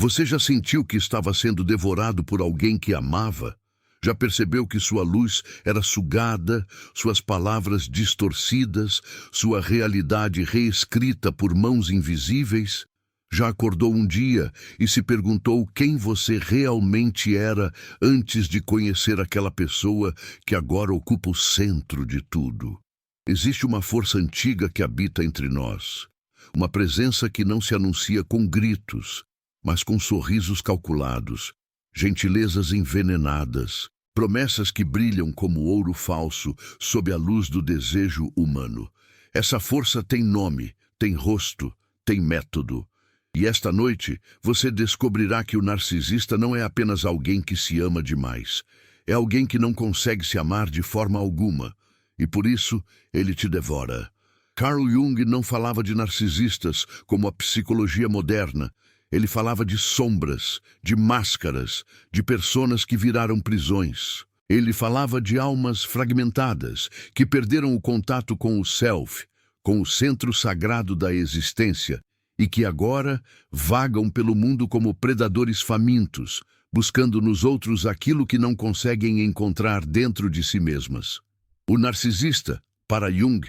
Você já sentiu que estava sendo devorado por alguém que amava? Já percebeu que sua luz era sugada, suas palavras distorcidas, sua realidade reescrita por mãos invisíveis? Já acordou um dia e se perguntou quem você realmente era antes de conhecer aquela pessoa que agora ocupa o centro de tudo? Existe uma força antiga que habita entre nós, uma presença que não se anuncia com gritos, mas com sorrisos calculados, gentilezas envenenadas, promessas que brilham como ouro falso sob a luz do desejo humano. Essa força tem nome, tem rosto, tem método. E esta noite você descobrirá que o narcisista não é apenas alguém que se ama demais. É alguém que não consegue se amar de forma alguma. E por isso ele te devora. Carl Jung não falava de narcisistas como a psicologia moderna. Ele falava de sombras, de máscaras, de personas que viraram prisões. Ele falava de almas fragmentadas, que perderam o contato com o self, com o centro sagrado da existência, e que agora vagam pelo mundo como predadores famintos, buscando nos outros aquilo que não conseguem encontrar dentro de si mesmas. O narcisista, para Jung,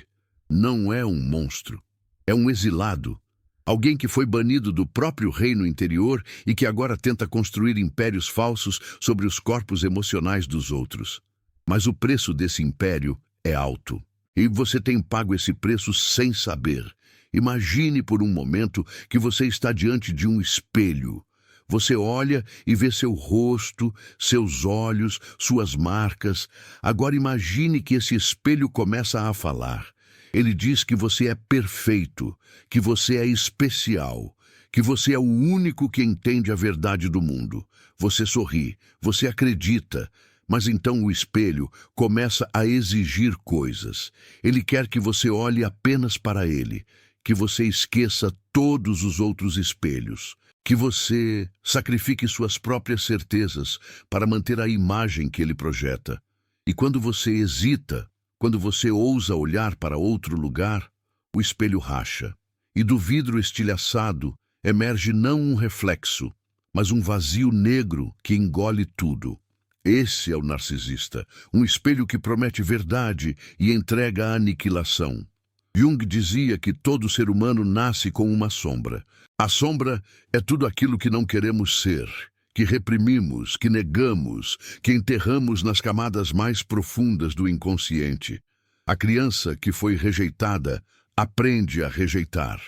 não é um monstro, é um exilado. Alguém que foi banido do próprio reino interior e que agora tenta construir impérios falsos sobre os corpos emocionais dos outros. Mas o preço desse império é alto. E você tem pago esse preço sem saber. Imagine por um momento que você está diante de um espelho. Você olha e vê seu rosto, seus olhos, suas marcas. Agora imagine que esse espelho começa a falar. Ele diz que você é perfeito, que você é especial, que você é o único que entende a verdade do mundo. Você sorri, você acredita, mas então o espelho começa a exigir coisas. Ele quer que você olhe apenas para ele, que você esqueça todos os outros espelhos, que você sacrifique suas próprias certezas para manter a imagem que ele projeta. E quando você hesita, quando você ousa olhar para outro lugar, o espelho racha. E do vidro estilhaçado emerge não um reflexo, mas um vazio negro que engole tudo. Esse é o narcisista, um espelho que promete verdade e entrega a aniquilação. Jung dizia que todo ser humano nasce com uma sombra. A sombra é tudo aquilo que não queremos ser, que reprimimos, que negamos, que enterramos nas camadas mais profundas do inconsciente. A criança que foi rejeitada aprende a rejeitar.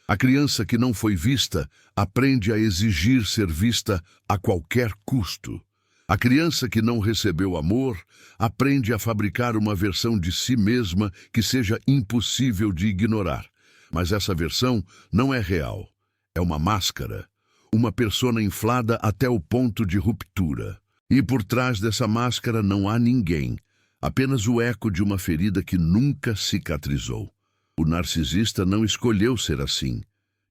A criança que não foi vista aprende a exigir ser vista a qualquer custo. A criança que não recebeu amor aprende a fabricar uma versão de si mesma que seja impossível de ignorar. Mas essa versão não é real. É uma máscara. Uma persona inflada até o ponto de ruptura. E por trás dessa máscara não há ninguém, apenas o eco de uma ferida que nunca cicatrizou. O narcisista não escolheu ser assim.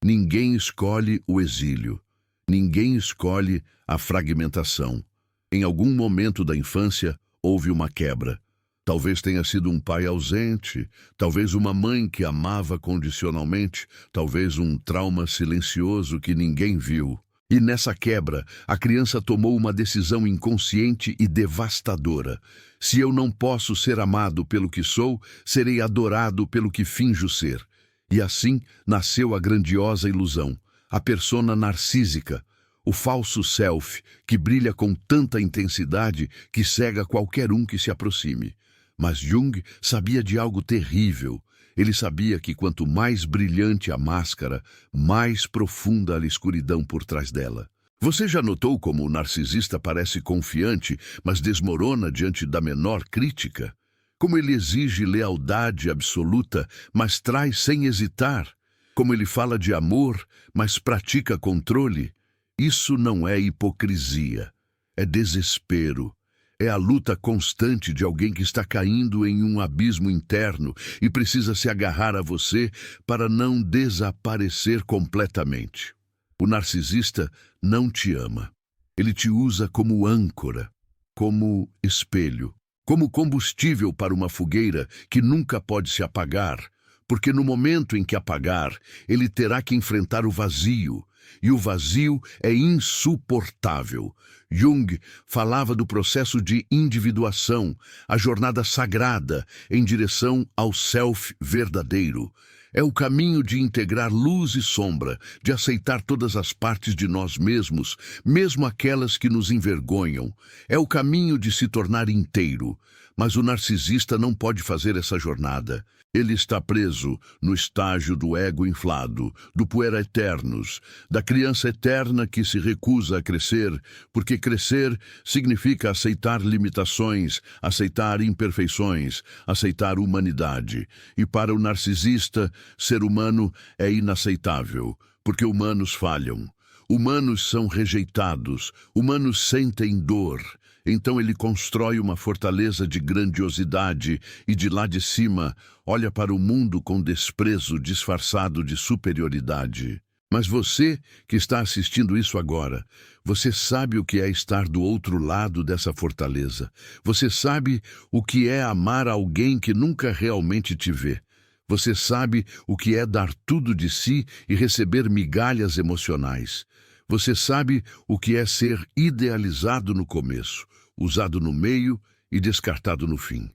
Ninguém escolhe o exílio. Ninguém escolhe a fragmentação. Em algum momento da infância, houve uma quebra. Talvez tenha sido um pai ausente, talvez uma mãe que amava condicionalmente, talvez um trauma silencioso que ninguém viu. E nessa quebra, a criança tomou uma decisão inconsciente e devastadora. Se eu não posso ser amado pelo que sou, serei adorado pelo que finjo ser. E assim nasceu a grandiosa ilusão, a persona narcísica, o falso self, que brilha com tanta intensidade que cega qualquer um que se aproxime. Mas Jung sabia de algo terrível. Ele sabia que quanto mais brilhante a máscara, mais profunda a escuridão por trás dela. Você já notou como o narcisista parece confiante, mas desmorona diante da menor crítica? Como ele exige lealdade absoluta, mas traz sem hesitar? Como ele fala de amor, mas pratica controle? Isso não é hipocrisia, é desespero. É a luta constante de alguém que está caindo em um abismo interno e precisa se agarrar a você para não desaparecer completamente. O narcisista não te ama. Ele te usa como âncora, como espelho, como combustível para uma fogueira que nunca pode se apagar, porque no momento em que apagar, ele terá que enfrentar o vazio, e o vazio é insuportável. Jung falava do processo de individuação, a jornada sagrada em direção ao self verdadeiro. É o caminho de integrar luz e sombra, de aceitar todas as partes de nós mesmos, mesmo aquelas que nos envergonham. É o caminho de se tornar inteiro. Mas o narcisista não pode fazer essa jornada. Ele está preso no estágio do ego inflado, do puera eternus, da criança eterna que se recusa a crescer, porque crescer significa aceitar limitações, aceitar imperfeições, aceitar humanidade. E para o narcisista, ser humano é inaceitável, porque humanos falham. Humanos são rejeitados, humanos sentem dor. Então ele constrói uma fortaleza de grandiosidade e de lá de cima olha para o mundo com desprezo disfarçado de superioridade. Mas você que está assistindo isso agora, você sabe o que é estar do outro lado dessa fortaleza. Você sabe o que é amar alguém que nunca realmente te vê. Você sabe o que é dar tudo de si e receber migalhas emocionais. Você sabe o que é ser idealizado no começo, usado no meio e descartado no fim.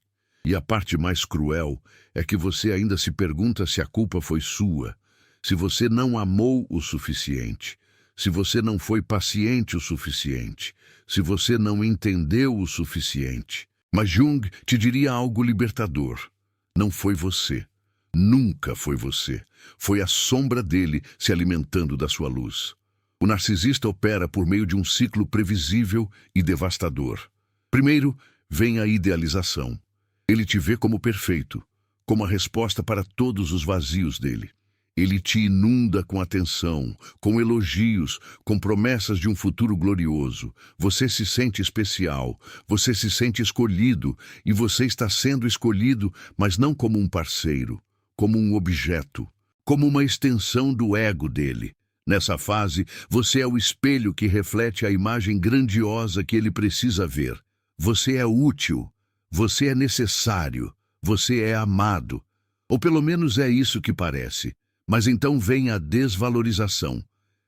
E a parte mais cruel é que você ainda se pergunta se a culpa foi sua, se você não amou o suficiente, se você não foi paciente o suficiente, se você não entendeu o suficiente. Mas Jung te diria algo libertador. Não foi você. Nunca foi você. Foi a sombra dele se alimentando da sua luz. O narcisista opera por meio de um ciclo previsível e devastador. Primeiro, vem a idealização. Ele te vê como perfeito, como a resposta para todos os vazios dele. Ele te inunda com atenção, com elogios, com promessas de um futuro glorioso. Você se sente especial, você se sente escolhido, e você está sendo escolhido, mas não como um parceiro, como um objeto, como uma extensão do ego dele. Nessa fase, você é o espelho que reflete a imagem grandiosa que ele precisa ver. Você é útil, você é necessário, você é amado. Ou pelo menos é isso que parece. Mas então vem a desvalorização.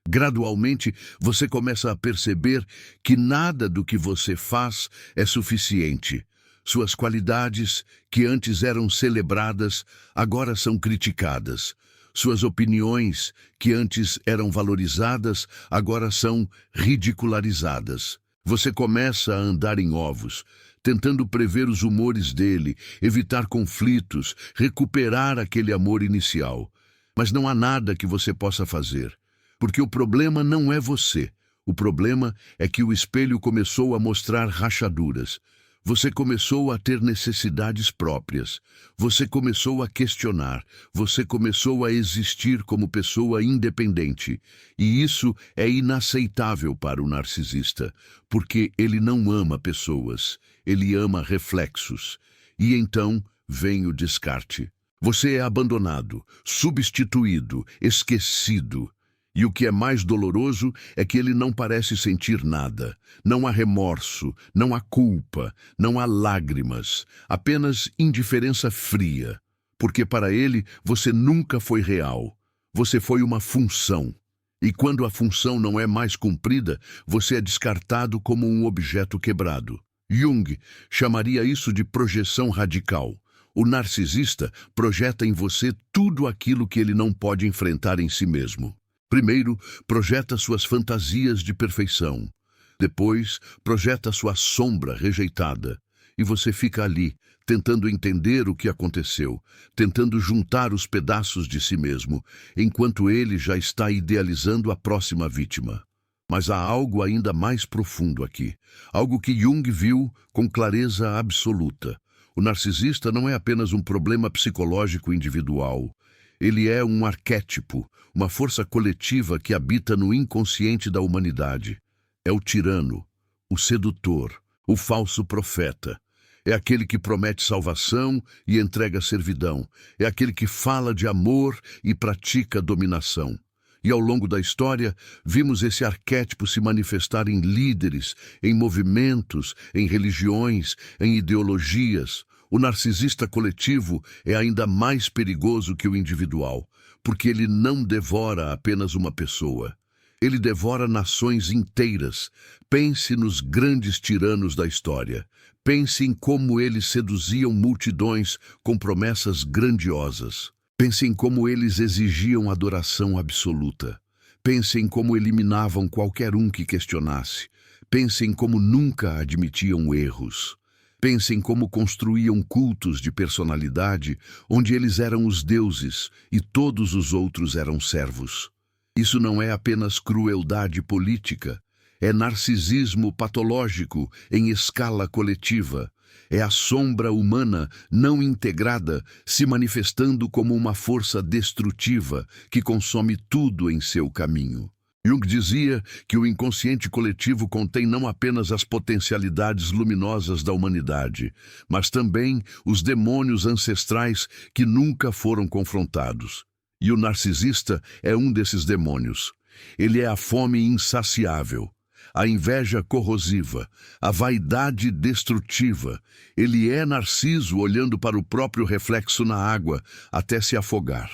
Gradualmente, você começa a perceber que nada do que você faz é suficiente. Suas qualidades, que antes eram celebradas, agora são criticadas. Suas opiniões, que antes eram valorizadas, agora são ridicularizadas. Você começa a andar em ovos, tentando prever os humores dele, evitar conflitos, recuperar aquele amor inicial. Mas não há nada que você possa fazer, porque o problema não é você. O problema é que o espelho começou a mostrar rachaduras. Você começou a ter necessidades próprias. Você começou a questionar. Você começou a existir como pessoa independente. E isso é inaceitável para o narcisista, porque ele não ama pessoas. Ele ama reflexos. E então vem o descarte. Você é abandonado, substituído, esquecido. E o que é mais doloroso é que ele não parece sentir nada. Não há remorso, não há culpa, não há lágrimas, apenas indiferença fria. Porque para ele você nunca foi real. Você foi uma função. E quando a função não é mais cumprida, você é descartado como um objeto quebrado. Jung chamaria isso de projeção radical. O narcisista projeta em você tudo aquilo que ele não pode enfrentar em si mesmo. Primeiro, projeta suas fantasias de perfeição. Depois, projeta sua sombra rejeitada. E você fica ali, tentando entender o que aconteceu, tentando juntar os pedaços de si mesmo, enquanto ele já está idealizando a próxima vítima. Mas há algo ainda mais profundo aqui. Algo que Jung viu com clareza absoluta. O narcisista não é apenas um problema psicológico individual. Ele é um arquétipo, uma força coletiva que habita no inconsciente da humanidade. É o tirano, o sedutor, o falso profeta. É aquele que promete salvação e entrega servidão. É aquele que fala de amor e pratica dominação. E ao longo da história, vimos esse arquétipo se manifestar em líderes, em movimentos, em religiões, em ideologias. O narcisista coletivo é ainda mais perigoso que o individual, porque ele não devora apenas uma pessoa. Ele devora nações inteiras. Pense nos grandes tiranos da história. Pense em como eles seduziam multidões com promessas grandiosas. Pense em como eles exigiam adoração absoluta. Pense em como eliminavam qualquer um que questionasse. Pense em como nunca admitiam erros. Pense em como construíam cultos de personalidade onde eles eram os deuses e todos os outros eram servos. Isso não é apenas crueldade política, é narcisismo patológico em escala coletiva. É a sombra humana não integrada se manifestando como uma força destrutiva que consome tudo em seu caminho. Jung dizia que o inconsciente coletivo contém não apenas as potencialidades luminosas da humanidade, mas também os demônios ancestrais que nunca foram confrontados. E o narcisista é um desses demônios. Ele é a fome insaciável, a inveja corrosiva, a vaidade destrutiva. Ele é Narciso olhando para o próprio reflexo na água até se afogar.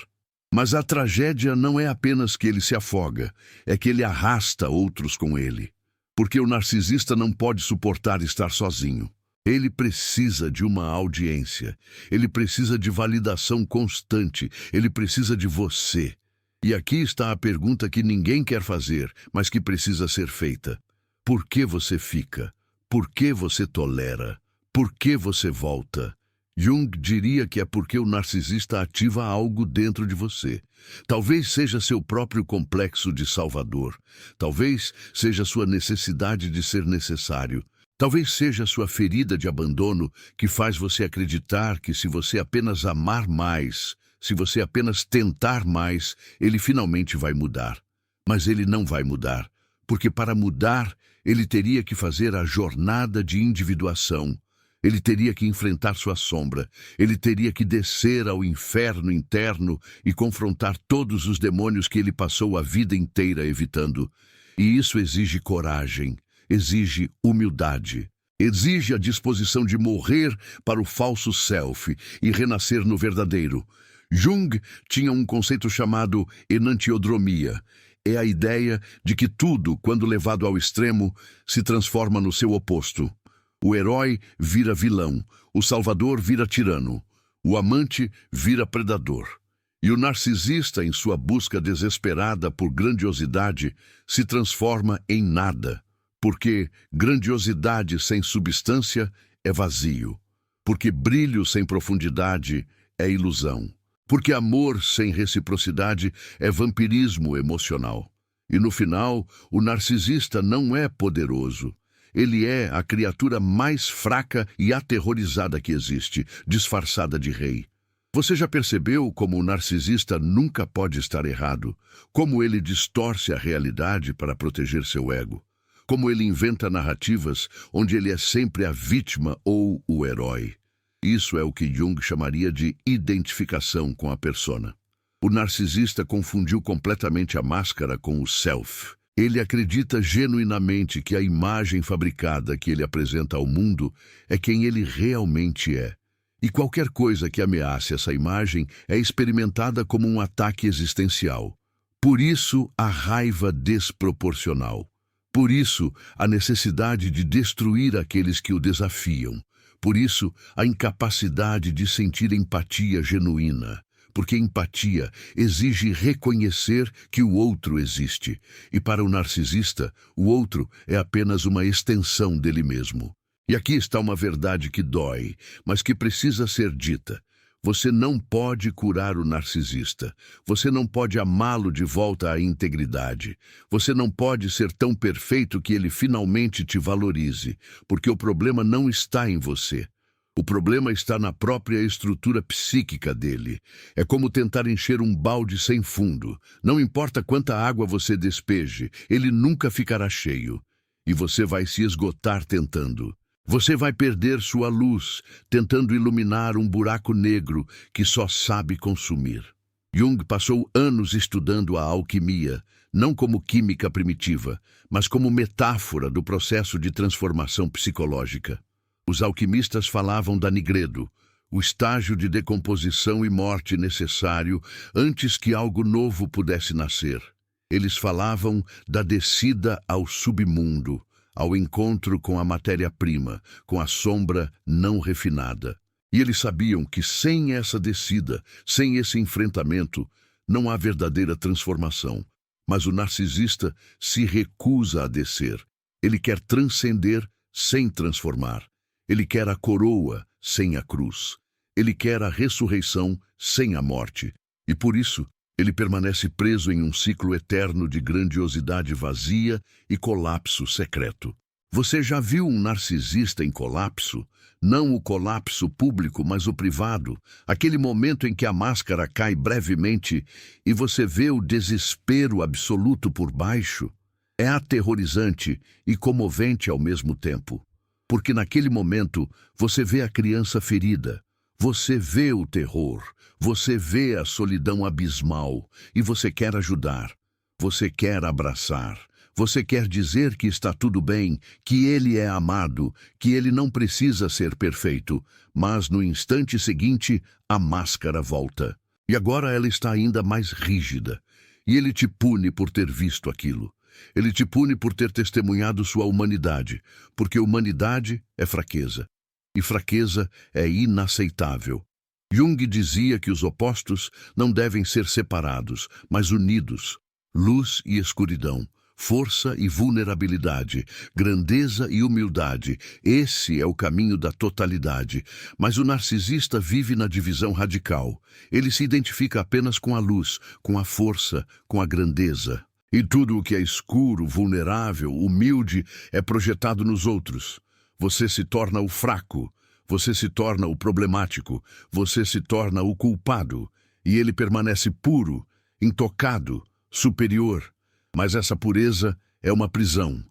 Mas a tragédia não é apenas que ele se afoga, é que ele arrasta outros com ele. Porque o narcisista não pode suportar estar sozinho. Ele precisa de uma audiência, ele precisa de validação constante, ele precisa de você. E aqui está a pergunta que ninguém quer fazer, mas que precisa ser feita. Por que você fica? Por que você tolera? Por que você volta? Jung diria que é porque o narcisista ativa algo dentro de você. Talvez seja seu próprio complexo de salvador. Talvez seja sua necessidade de ser necessário. Talvez seja sua ferida de abandono que faz você acreditar que se você apenas amar mais, se você apenas tentar mais, ele finalmente vai mudar. Mas ele não vai mudar, porque para mudar, ele teria que fazer a jornada de individuação. Ele teria que enfrentar sua sombra, ele teria que descer ao inferno interno e confrontar todos os demônios que ele passou a vida inteira evitando. E isso exige coragem, exige humildade, exige a disposição de morrer para o falso self e renascer no verdadeiro. Jung tinha um conceito chamado enantiodromia. É a ideia de que tudo, quando levado ao extremo, se transforma no seu oposto. O herói vira vilão, o salvador vira tirano, o amante vira predador. E o narcisista, em sua busca desesperada por grandiosidade, se transforma em nada. Porque grandiosidade sem substância é vazio. Porque brilho sem profundidade é ilusão. Porque amor sem reciprocidade é vampirismo emocional. E no final, o narcisista não é poderoso. Ele é a criatura mais fraca e aterrorizada que existe, disfarçada de rei. Você já percebeu como o narcisista nunca pode estar errado? Como ele distorce a realidade para proteger seu ego? Como ele inventa narrativas onde ele é sempre a vítima ou o herói? Isso é o que Jung chamaria de identificação com a persona. O narcisista confundiu completamente a máscara com o self. Ele acredita genuinamente que a imagem fabricada que ele apresenta ao mundo é quem ele realmente é. E qualquer coisa que ameace essa imagem é experimentada como um ataque existencial. Por isso, a raiva desproporcional. Por isso, a necessidade de destruir aqueles que o desafiam. Por isso, a incapacidade de sentir empatia genuína. Porque empatia exige reconhecer que o outro existe. E para o narcisista, o outro é apenas uma extensão dele mesmo. E aqui está uma verdade que dói, mas que precisa ser dita. Você não pode curar o narcisista. Você não pode amá-lo de volta à integridade. Você não pode ser tão perfeito que ele finalmente te valorize, porque o problema não está em você. O problema está na própria estrutura psíquica dele. É como tentar encher um balde sem fundo. Não importa quanta água você despeje, ele nunca ficará cheio. E você vai se esgotar tentando. Você vai perder sua luz, tentando iluminar um buraco negro que só sabe consumir. Jung passou anos estudando a alquimia, não como química primitiva, mas como metáfora do processo de transformação psicológica. Os alquimistas falavam da nigredo, o estágio de decomposição e morte necessário antes que algo novo pudesse nascer. Eles falavam da descida ao submundo, ao encontro com a matéria-prima, com a sombra não refinada. E eles sabiam que sem essa descida, sem esse enfrentamento, não há verdadeira transformação. Mas o narcisista se recusa a descer. Ele quer transcender sem transformar. Ele quer a coroa sem a cruz. Ele quer a ressurreição sem a morte. E por isso, ele permanece preso em um ciclo eterno de grandiosidade vazia e colapso secreto. Você já viu um narcisista em colapso? Não o colapso público, mas o privado. Aquele momento em que a máscara cai brevemente e você vê o desespero absoluto por baixo. É aterrorizante e comovente ao mesmo tempo. Porque naquele momento você vê a criança ferida. Você vê o terror. Você vê a solidão abismal e você quer ajudar. Você quer abraçar. Você quer dizer que está tudo bem, que ele é amado, que ele não precisa ser perfeito. Mas no instante seguinte, a máscara volta. E agora ela está ainda mais rígida. E ele te pune por ter visto aquilo. Ele te pune por ter testemunhado sua humanidade, porque humanidade é fraqueza. E fraqueza é inaceitável. Jung dizia que os opostos não devem ser separados, mas unidos. Luz e escuridão, força e vulnerabilidade, grandeza e humildade. Esse é o caminho da totalidade. Mas o narcisista vive na divisão radical. Ele se identifica apenas com a luz, com a força, com a grandeza. E tudo o que é escuro, vulnerável, humilde, é projetado nos outros. Você se torna o fraco. Você se torna o problemático, você se torna o culpado, e ele permanece puro, intocado, superior. Mas essa pureza é uma prisão,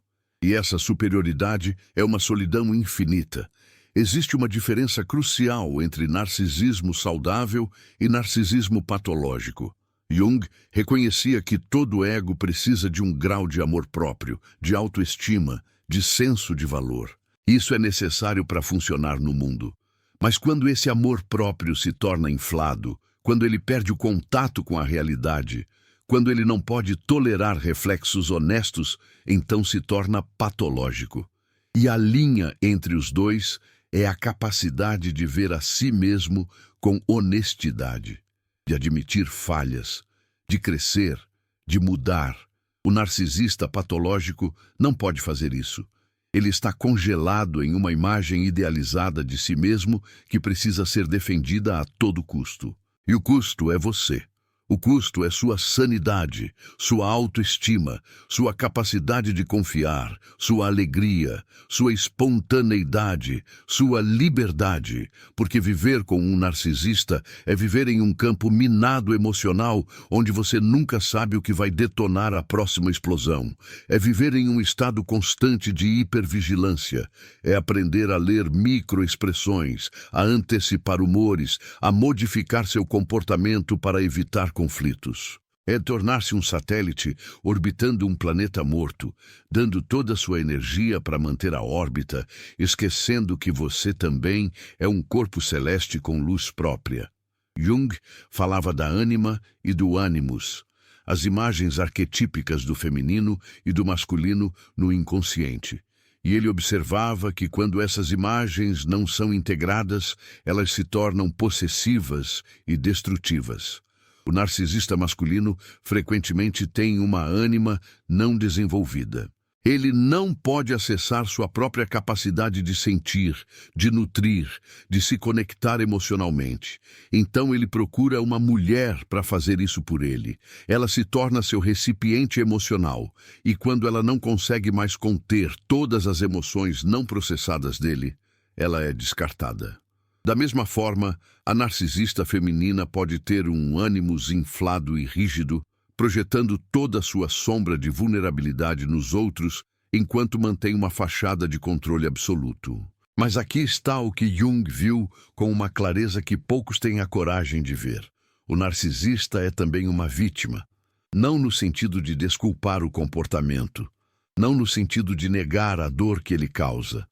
e essa superioridade é uma solidão infinita. Existe uma diferença crucial entre narcisismo saudável e narcisismo patológico. Jung reconhecia que todo ego precisa de um grau de amor próprio, de autoestima, de senso de valor. Isso é necessário para funcionar no mundo. Mas quando esse amor próprio se torna inflado, quando ele perde o contato com a realidade, quando ele não pode tolerar reflexos honestos, então se torna patológico. E a linha entre os dois é a capacidade de ver a si mesmo com honestidade, de admitir falhas, de crescer, de mudar. O narcisista patológico não pode fazer isso. Ele está congelado em uma imagem idealizada de si mesmo que precisa ser defendida a todo custo. E o custo é você. O custo é sua sanidade, sua autoestima, sua capacidade de confiar, sua alegria, sua espontaneidade, sua liberdade. Porque viver com um narcisista é viver em um campo minado emocional, onde você nunca sabe o que vai detonar a próxima explosão. É viver em um estado constante de hipervigilância. É aprender a ler microexpressões, a antecipar humores, a modificar seu comportamento para evitar conflitos. É tornar-se um satélite orbitando um planeta morto, dando toda a sua energia para manter a órbita, esquecendo que você também é um corpo celeste com luz própria. Jung falava da ânima e do ânimos, as imagens arquetípicas do feminino e do masculino no inconsciente. E ele observava que quando essas imagens não são integradas, elas se tornam possessivas e destrutivas. O narcisista masculino frequentemente tem uma ânima não desenvolvida. Ele não pode acessar sua própria capacidade de sentir, de nutrir, de se conectar emocionalmente. Então ele procura uma mulher para fazer isso por ele. Ela se torna seu recipiente emocional, e quando ela não consegue mais conter todas as emoções não processadas dele, ela é descartada. Da mesma forma, a narcisista feminina pode ter um ânimos inflado e rígido, projetando toda a sua sombra de vulnerabilidade nos outros, enquanto mantém uma fachada de controle absoluto. Mas aqui está o que Jung viu com uma clareza que poucos têm a coragem de ver. O narcisista é também uma vítima, não no sentido de desculpar o comportamento, não no sentido de negar a dor que ele causa,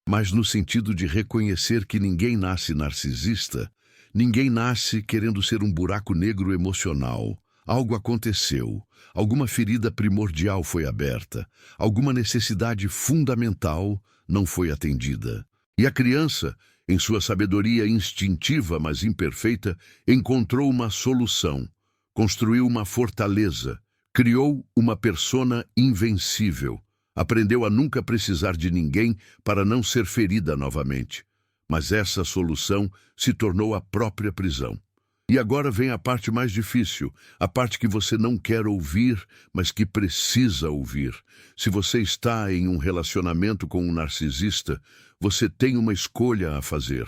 mas no sentido de reconhecer que ninguém nasce narcisista, ninguém nasce querendo ser um buraco negro emocional, Algo aconteceu, alguma ferida primordial foi aberta, alguma necessidade fundamental não foi atendida. E a criança, em sua sabedoria instintiva, mas imperfeita, encontrou uma solução, construiu uma fortaleza, criou uma persona invencível, aprendeu a nunca precisar de ninguém para não ser ferida novamente. Mas essa solução se tornou a própria prisão. E agora vem a parte mais difícil, a parte que você não quer ouvir, mas que precisa ouvir. Se você está em um relacionamento com um narcisista, você tem uma escolha a fazer.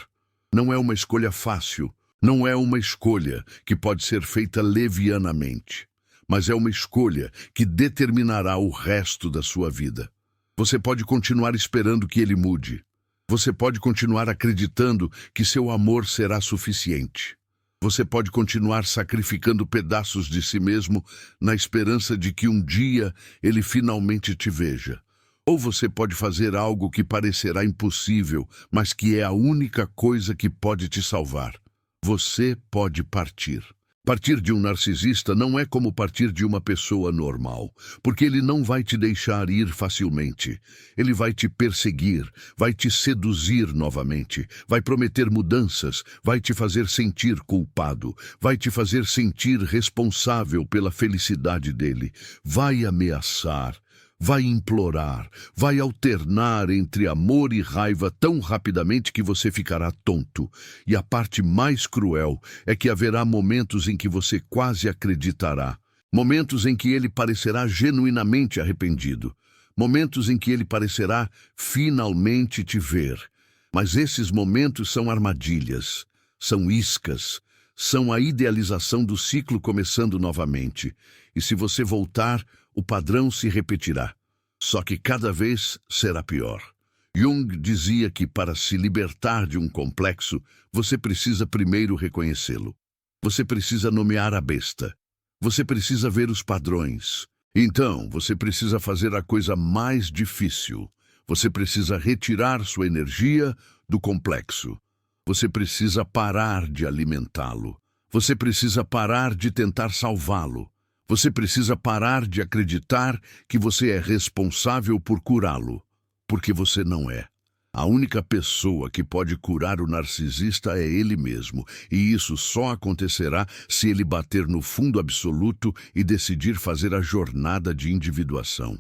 Não é uma escolha fácil, não é uma escolha que pode ser feita levianamente, mas é uma escolha que determinará o resto da sua vida. Você pode continuar esperando que ele mude. Você pode continuar acreditando que seu amor será suficiente. Você pode continuar sacrificando pedaços de si mesmo na esperança de que um dia ele finalmente te veja. Ou você pode fazer algo que parecerá impossível, mas que é a única coisa que pode te salvar. Você pode partir. Partir de um narcisista não é como partir de uma pessoa normal, porque ele não vai te deixar ir facilmente. Ele vai te perseguir, vai te seduzir novamente, vai prometer mudanças, vai te fazer sentir culpado, vai te fazer sentir responsável pela felicidade dele, vai ameaçar, vai implorar, vai alternar entre amor e raiva tão rapidamente que você ficará tonto. E a parte mais cruel é que haverá momentos em que você quase acreditará. Momentos em que ele parecerá genuinamente arrependido. Momentos em que ele parecerá finalmente te ver. Mas esses momentos são armadilhas, são iscas, são a idealização do ciclo começando novamente. E se você voltar, o padrão se repetirá. Só que cada vez será pior. Jung dizia que para se libertar de um complexo, você precisa primeiro reconhecê-lo. Você precisa nomear a besta. Você precisa ver os padrões. Então, você precisa fazer a coisa mais difícil. Você precisa retirar sua energia do complexo. Você precisa parar de alimentá-lo. Você precisa parar de tentar salvá-lo. Você precisa parar de acreditar que você é responsável por curá-lo, porque você não é. A única pessoa que pode curar o narcisista é ele mesmo, e isso só acontecerá se ele bater no fundo absoluto e decidir fazer a jornada de individuação.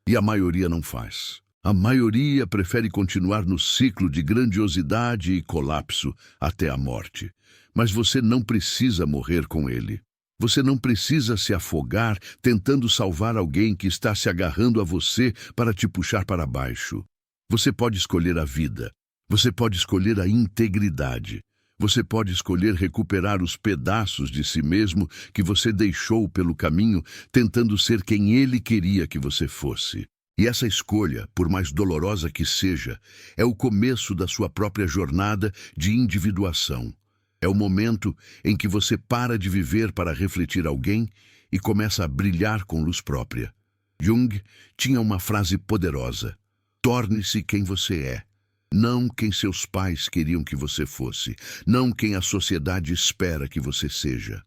E a maioria não faz. A maioria prefere continuar no ciclo de grandiosidade e colapso até a morte. Mas você não precisa morrer com ele. Você não precisa se afogar tentando salvar alguém que está se agarrando a você para te puxar para baixo. Você pode escolher a vida. Você pode escolher a integridade. Você pode escolher recuperar os pedaços de si mesmo que você deixou pelo caminho, tentando ser quem ele queria que você fosse. E essa escolha, por mais dolorosa que seja, é o começo da sua própria jornada de individuação. É o momento em que você para de viver para refletir alguém e começa a brilhar com luz própria. Jung tinha uma frase poderosa: torne-se quem você é, não quem seus pais queriam que você fosse, não quem a sociedade espera que você seja,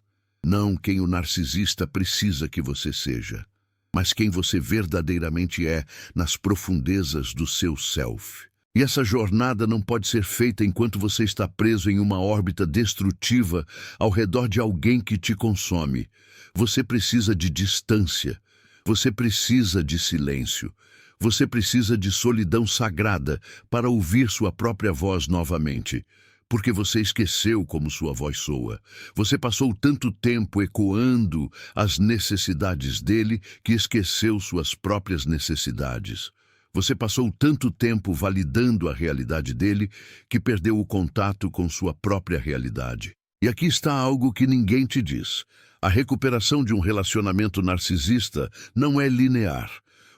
não quem o narcisista precisa que você seja, mas quem você verdadeiramente é nas profundezas do seu self. E essa jornada não pode ser feita enquanto você está preso em uma órbita destrutiva ao redor de alguém que te consome. Você precisa de distância. Você precisa de silêncio. Você precisa de solidão sagrada para ouvir sua própria voz novamente. Porque você esqueceu como sua voz soa. Você passou tanto tempo ecoando as necessidades dele que esqueceu suas próprias necessidades. Você passou tanto tempo validando a realidade dele que perdeu o contato com sua própria realidade. E aqui está algo que ninguém te diz. A recuperação de um relacionamento narcisista não é linear.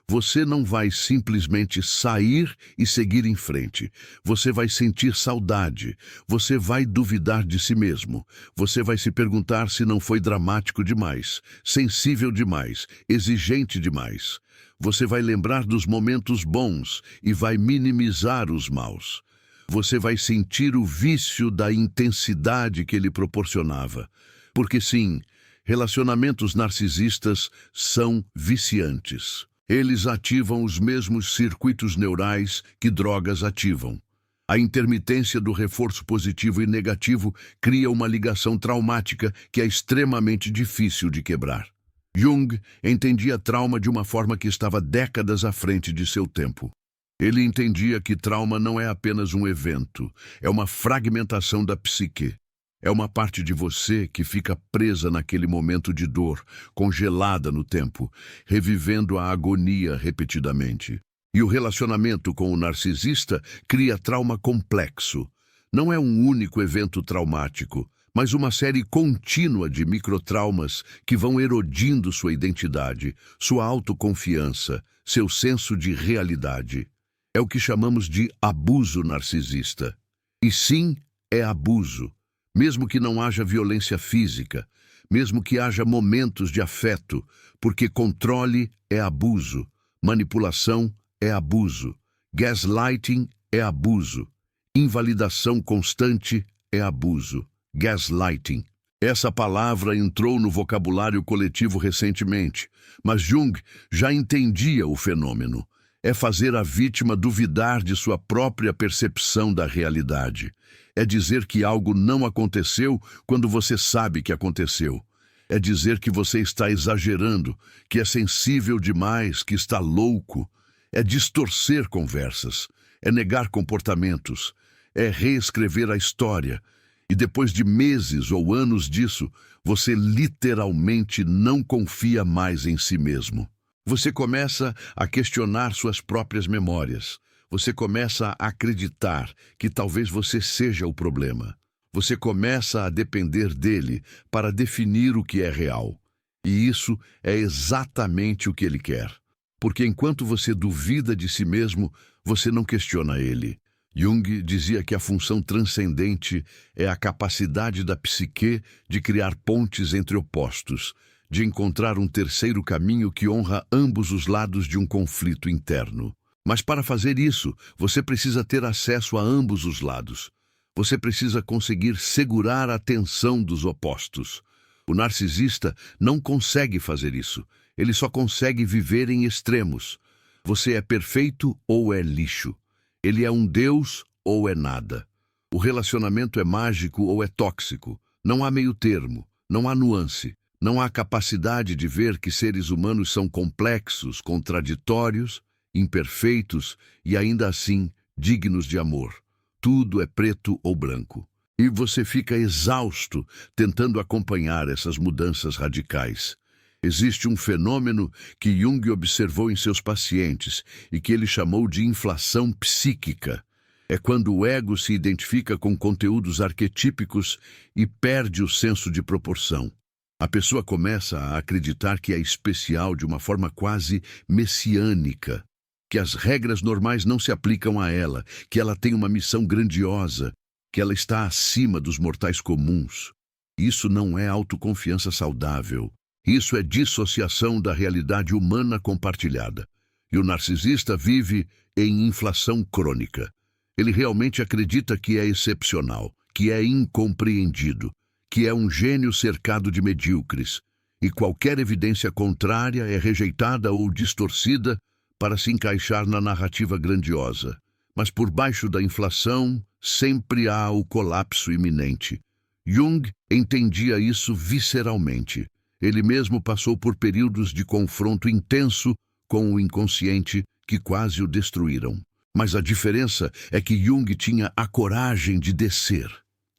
Você não vai simplesmente sair e seguir em frente. Você vai sentir saudade. Você vai duvidar de si mesmo. Você vai se perguntar se não foi dramático demais, sensível demais, exigente demais. Você vai lembrar dos momentos bons e vai minimizar os maus. Você vai sentir o vício da intensidade que ele proporcionava. Porque sim, Relacionamentos narcisistas são viciantes. Eles ativam os mesmos circuitos neurais que drogas ativam. A intermitência do reforço positivo e negativo cria uma ligação traumática que é extremamente difícil de quebrar. Jung entendia trauma de uma forma que estava décadas à frente de seu tempo. Ele entendia que trauma não é apenas um evento, é uma fragmentação da psique. É uma parte de você que fica presa naquele momento de dor, congelada no tempo, revivendo a agonia repetidamente. E o relacionamento com o narcisista cria trauma complexo. Não é um único evento traumático, mas uma série contínua de microtraumas que vão erodindo sua identidade, sua autoconfiança, seu senso de realidade. É o que chamamos de abuso narcisista. E sim, é abuso. Mesmo que não haja violência física, mesmo que haja momentos de afeto, porque controle é abuso, manipulação é abuso, gaslighting é abuso, invalidação constante é abuso, gaslighting. Essa palavra entrou no vocabulário coletivo recentemente, mas Jung já entendia o fenômeno. É fazer a vítima duvidar de sua própria percepção da realidade. É dizer que algo não aconteceu quando você sabe que aconteceu. É dizer que você está exagerando, que é sensível demais, que está louco. É distorcer conversas. É negar comportamentos. É reescrever a história. E depois de meses ou anos disso, você literalmente não confia mais em si mesmo. Você começa a questionar suas próprias memórias. Você começa a acreditar que talvez você seja o problema. Você começa a depender dele para definir o que é real. E isso é exatamente o que ele quer. Porque enquanto você duvida de si mesmo, você não questiona ele. Jung dizia que a função transcendente é a capacidade da psique de criar pontes entre opostos, de encontrar um terceiro caminho que honra ambos os lados de um conflito interno. Mas para fazer isso, você precisa ter acesso a ambos os lados. Você precisa conseguir segurar a tensão dos opostos. O narcisista não consegue fazer isso. Ele só consegue viver em extremos. Você é perfeito ou é lixo. Ele é um deus ou é nada. O relacionamento é mágico ou é tóxico. Não há meio termo, não há nuance. Não há capacidade de ver que seres humanos são complexos, contraditórios, imperfeitos e ainda assim dignos de amor. Tudo é preto ou branco. E você fica exausto tentando acompanhar essas mudanças radicais. Existe um fenômeno que Jung observou em seus pacientes e que ele chamou de inflação psíquica. É quando o ego se identifica com conteúdos arquetípicos e perde o senso de proporção. A pessoa começa a acreditar que é especial de uma forma quase messiânica, que as regras normais não se aplicam a ela, que ela tem uma missão grandiosa, que ela está acima dos mortais comuns. Isso não é autoconfiança saudável. Isso é dissociação da realidade humana compartilhada. E o narcisista vive em inflação crônica. Ele realmente acredita que é excepcional, que é incompreendido, que é um gênio cercado de medíocres, e qualquer evidência contrária é rejeitada ou distorcida para se encaixar na narrativa grandiosa. Mas por baixo da inflação, sempre há o colapso iminente. Jung entendia isso visceralmente. Ele mesmo passou por períodos de confronto intenso com o inconsciente que quase o destruíram. Mas a diferença é que Jung tinha a coragem de descer,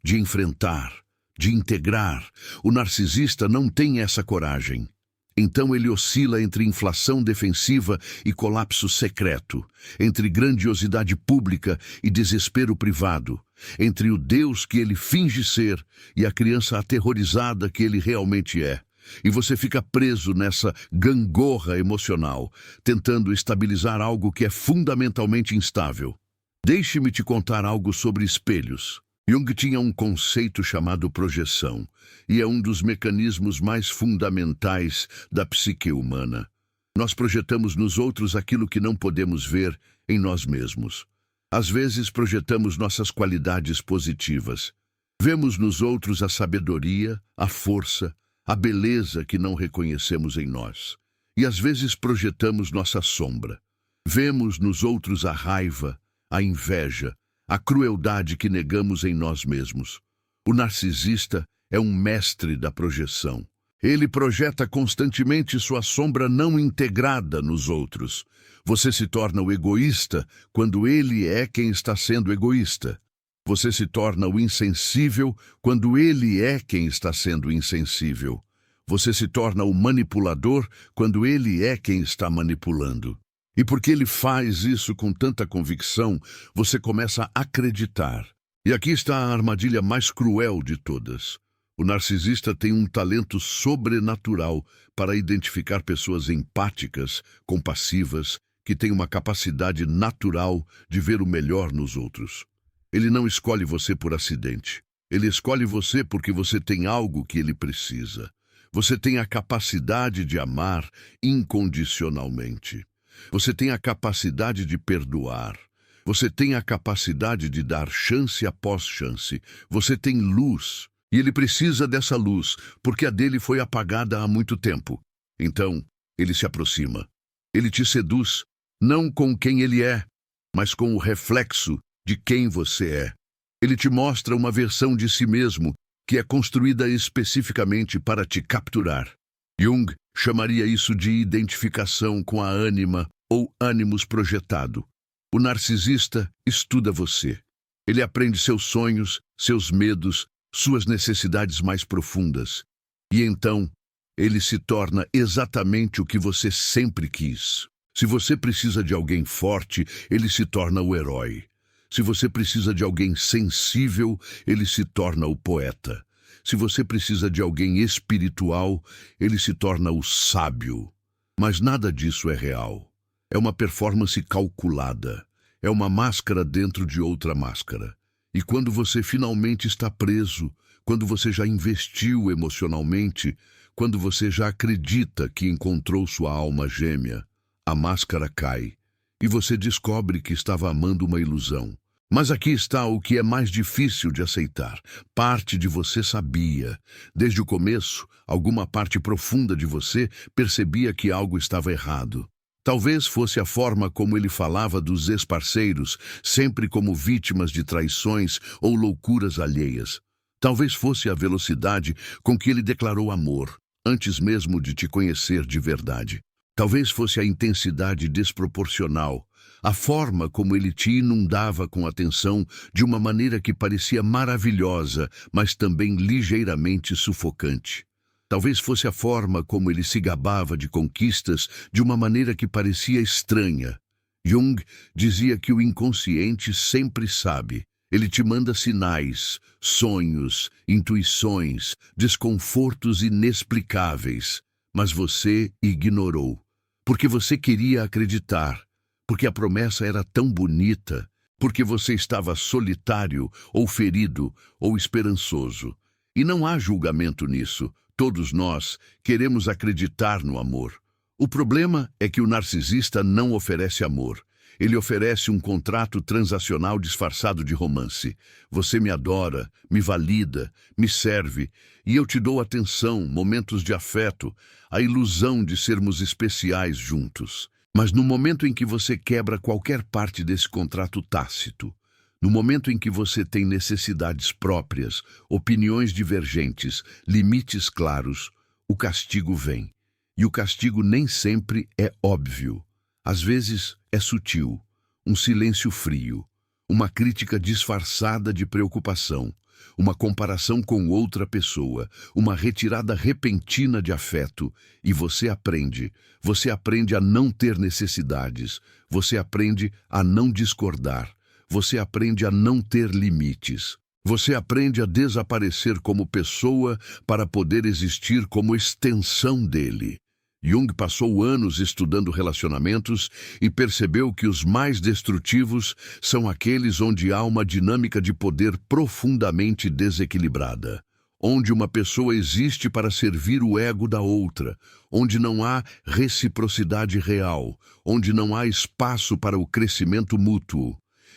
de enfrentar, de integrar. O narcisista não tem essa coragem. Então ele oscila entre inflação defensiva e colapso secreto, entre grandiosidade pública e desespero privado, entre o Deus que ele finge ser e a criança aterrorizada que ele realmente é. E você fica preso nessa gangorra emocional, tentando estabilizar algo que é fundamentalmente instável. Deixe-me te contar algo sobre espelhos. Jung tinha um conceito chamado projeção, e é um dos mecanismos mais fundamentais da psique humana. Nós projetamos nos outros aquilo que não podemos ver em nós mesmos. Às vezes projetamos nossas qualidades positivas. Vemos nos outros a sabedoria, a força, a beleza que não reconhecemos em nós. E às vezes projetamos nossa sombra. Vemos nos outros a raiva, a inveja, a crueldade que negamos em nós mesmos. O narcisista é um mestre da projeção. Ele projeta constantemente sua sombra não integrada nos outros. Você se torna o egoísta quando ele é quem está sendo egoísta. Você se torna o insensível quando ele é quem está sendo insensível. Você se torna o manipulador quando ele é quem está manipulando. E porque ele faz isso com tanta convicção, você começa a acreditar. E aqui está a armadilha mais cruel de todas. O narcisista tem um talento sobrenatural para identificar pessoas empáticas, compassivas, que têm uma capacidade natural de ver o melhor nos outros. Ele não escolhe você por acidente. Ele escolhe você porque você tem algo que ele precisa. Você tem a capacidade de amar incondicionalmente. Você tem a capacidade de perdoar. Você tem a capacidade de dar chance após chance. Você tem luz. E ele precisa dessa luz, porque a dele foi apagada há muito tempo. Então, ele se aproxima. Ele te seduz, não com quem ele é, mas com o reflexo de quem você é. Ele te mostra uma versão de si mesmo que é construída especificamente para te capturar. Jung chamaria isso de identificação com a ânima ou ânimos projetado. O narcisista estuda você. Ele aprende seus sonhos, seus medos, suas necessidades mais profundas. E então, ele se torna exatamente o que você sempre quis. Se você precisa de alguém forte, ele se torna o herói. Se você precisa de alguém sensível, ele se torna o poeta. Se você precisa de alguém espiritual, ele se torna o sábio. Mas nada disso é real. É uma performance calculada. É uma máscara dentro de outra máscara. E quando você finalmente está preso, quando você já investiu emocionalmente, quando você já acredita que encontrou sua alma gêmea, a máscara cai e você descobre que estava amando uma ilusão. Mas aqui está o que é mais difícil de aceitar. Parte de você sabia. Desde o começo, alguma parte profunda de você percebia que algo estava errado. Talvez fosse a forma como ele falava dos ex-parceiros, sempre como vítimas de traições ou loucuras alheias. Talvez fosse a velocidade com que ele declarou amor, antes mesmo de te conhecer de verdade. Talvez fosse a intensidade desproporcional, a forma como ele te inundava com atenção de uma maneira que parecia maravilhosa, mas também ligeiramente sufocante. Talvez fosse a forma como ele se gabava de conquistas de uma maneira que parecia estranha. Jung dizia que o inconsciente sempre sabe. Ele te manda sinais, sonhos, intuições, desconfortos inexplicáveis, mas você ignorou. Porque você queria acreditar, porque a promessa era tão bonita, porque você estava solitário, ou ferido, ou esperançoso. E não há julgamento nisso. Todos nós queremos acreditar no amor. O problema é que o narcisista não oferece amor. Ele oferece um contrato transacional disfarçado de romance. Você me adora, me valida, me serve, e eu te dou atenção, momentos de afeto, a ilusão de sermos especiais juntos. Mas no momento em que você quebra qualquer parte desse contrato tácito, no momento em que você tem necessidades próprias, opiniões divergentes, limites claros, o castigo vem. E o castigo nem sempre é óbvio. Às vezes é sutil, um silêncio frio, uma crítica disfarçada de preocupação, uma comparação com outra pessoa, uma retirada repentina de afeto, e você aprende a não ter necessidades, você aprende a não discordar, você aprende a não ter limites, você aprende a desaparecer como pessoa para poder existir como extensão dele. Jung passou anos estudando relacionamentos e percebeu que os mais destrutivos são aqueles onde há uma dinâmica de poder profundamente desequilibrada, onde uma pessoa existe para servir o ego da outra, onde não há reciprocidade real, onde não há espaço para o crescimento mútuo.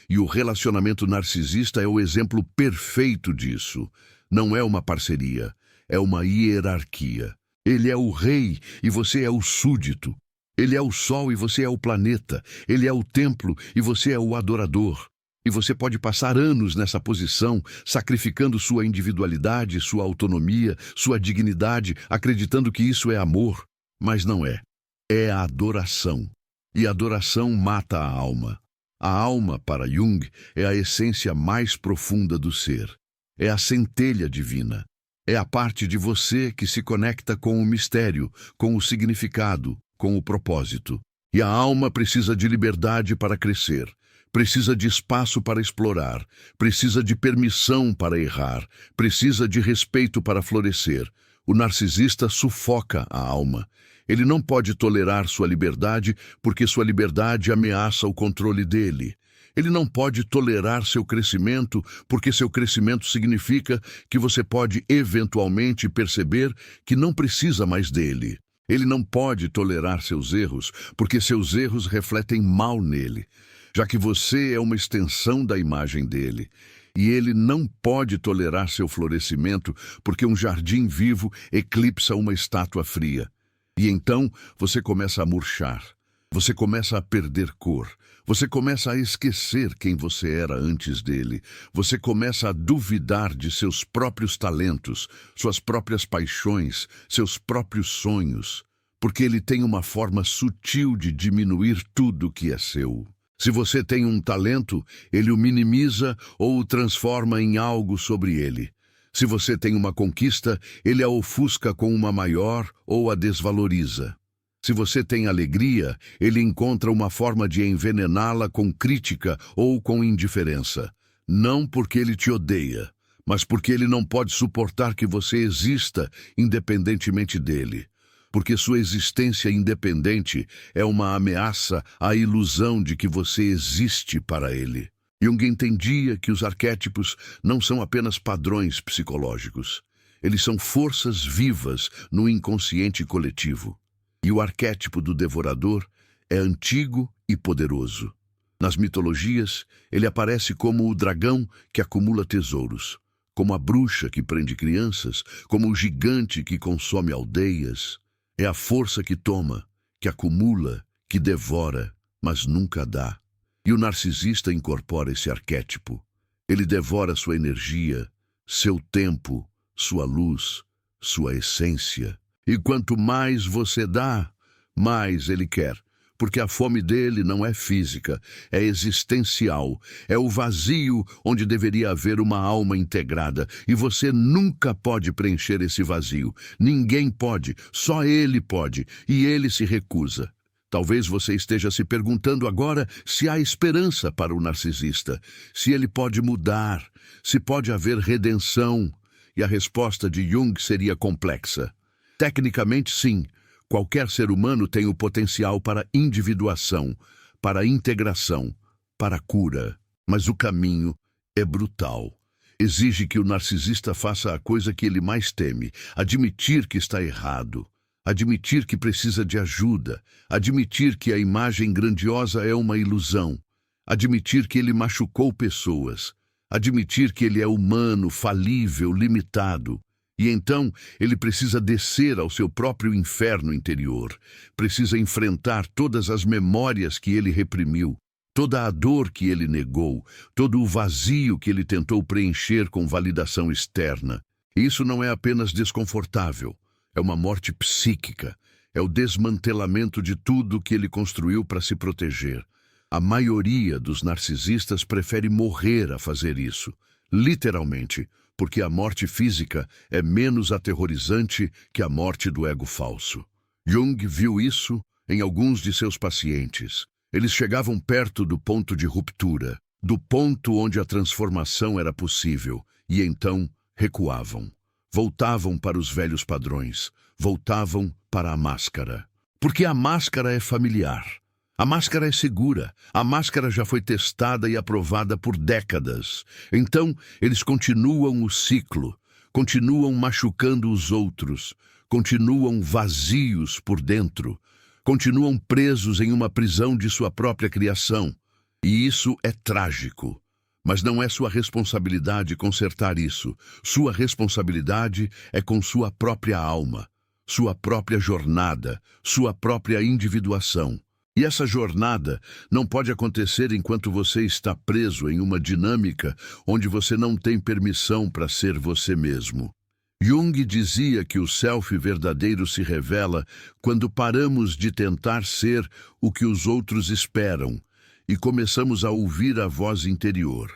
E o relacionamento narcisista é o exemplo perfeito disso. Não é uma parceria, é uma hierarquia. Ele é o rei e você é o súdito. Ele é o sol e você é o planeta. Ele é o templo e você é o adorador. E você pode passar anos nessa posição, sacrificando sua individualidade, sua autonomia, sua dignidade, acreditando que isso é amor. Mas não é. É a adoração. E a adoração mata a alma. A alma, para Jung, é a essência mais profunda do ser. É a centelha divina. É a parte de você que se conecta com o mistério, com o significado, com o propósito. E a alma precisa de liberdade para crescer. Precisa de espaço para explorar, precisa de permissão para errar, precisa de respeito para florescer. O narcisista sufoca a alma. Ele não pode tolerar sua liberdade porque sua liberdade ameaça o controle dele. Ele não pode tolerar seu crescimento porque seu crescimento significa que você pode eventualmente perceber que não precisa mais dele. Ele não pode tolerar seus erros porque seus erros refletem mal nele, já que você é uma extensão da imagem dele. E ele não pode tolerar seu florescimento porque um jardim vivo eclipsa uma estátua fria. E então você começa a murchar, você começa a perder cor, você começa a esquecer quem você era antes dele, você começa a duvidar de seus próprios talentos, suas próprias paixões, seus próprios sonhos, porque ele tem uma forma sutil de diminuir tudo que é seu. Se você tem um talento, ele o minimiza ou o transforma em algo sobre ele. Se você tem uma conquista, ele a ofusca com uma maior ou a desvaloriza. Se você tem alegria, ele encontra uma forma de envenená-la com crítica ou com indiferença. Não porque ele te odeia, mas porque ele não pode suportar que você exista independentemente dele. Porque sua existência independente é uma ameaça à ilusão de que você existe para ele. Jung entendia que os arquétipos não são apenas padrões psicológicos. Eles são forças vivas no inconsciente coletivo. E o arquétipo do devorador é antigo e poderoso. Nas mitologias, ele aparece como o dragão que acumula tesouros, como a bruxa que prende crianças, como o gigante que consome aldeias. É a força que toma, que acumula, que devora, mas nunca dá. E o narcisista incorpora esse arquétipo. Ele devora sua energia, seu tempo, sua luz, sua essência. E quanto mais você dá, mais ele quer. Porque a fome dele não é física, é existencial. É o vazio onde deveria haver uma alma integrada. E você nunca pode preencher esse vazio. Ninguém pode, só ele pode. E ele se recusa. Talvez você esteja se perguntando agora se há esperança para o narcisista. Se ele pode mudar, se pode haver redenção. E a resposta de Jung seria complexa. Tecnicamente, sim. Qualquer ser humano tem o potencial para individuação, para integração, para cura. Mas o caminho é brutal. Exige que o narcisista faça a coisa que ele mais teme, admitir que está errado, admitir que precisa de ajuda, admitir que a imagem grandiosa é uma ilusão, admitir que ele machucou pessoas, admitir que ele é humano, falível, limitado. E então ele precisa descer ao seu próprio inferno interior, precisa enfrentar todas as memórias que ele reprimiu, toda a dor que ele negou, todo o vazio que ele tentou preencher com validação externa. E isso não é apenas desconfortável, é uma morte psíquica, é o desmantelamento de tudo que ele construiu para se proteger. A maioria dos narcisistas prefere morrer a fazer isso, literalmente, porque a morte física é menos aterrorizante que a morte do ego falso. Jung viu isso em alguns de seus pacientes. Eles chegavam perto do ponto de ruptura, do ponto onde a transformação era possível, e então recuavam. Voltavam para os velhos padrões, voltavam para a máscara. Porque a máscara é familiar. A máscara é segura, a máscara já foi testada e aprovada por décadas. Então, eles continuam o ciclo, continuam machucando os outros, continuam vazios por dentro, continuam presos em uma prisão de sua própria criação. E isso é trágico, Mas não é sua responsabilidade consertar isso. Sua responsabilidade é com sua própria alma, sua própria jornada, sua própria individuação. E essa jornada não pode acontecer enquanto você está preso em uma dinâmica onde você não tem permissão para ser você mesmo. Jung dizia que o self verdadeiro se revela quando paramos de tentar ser o que os outros esperam e começamos a ouvir a voz interior.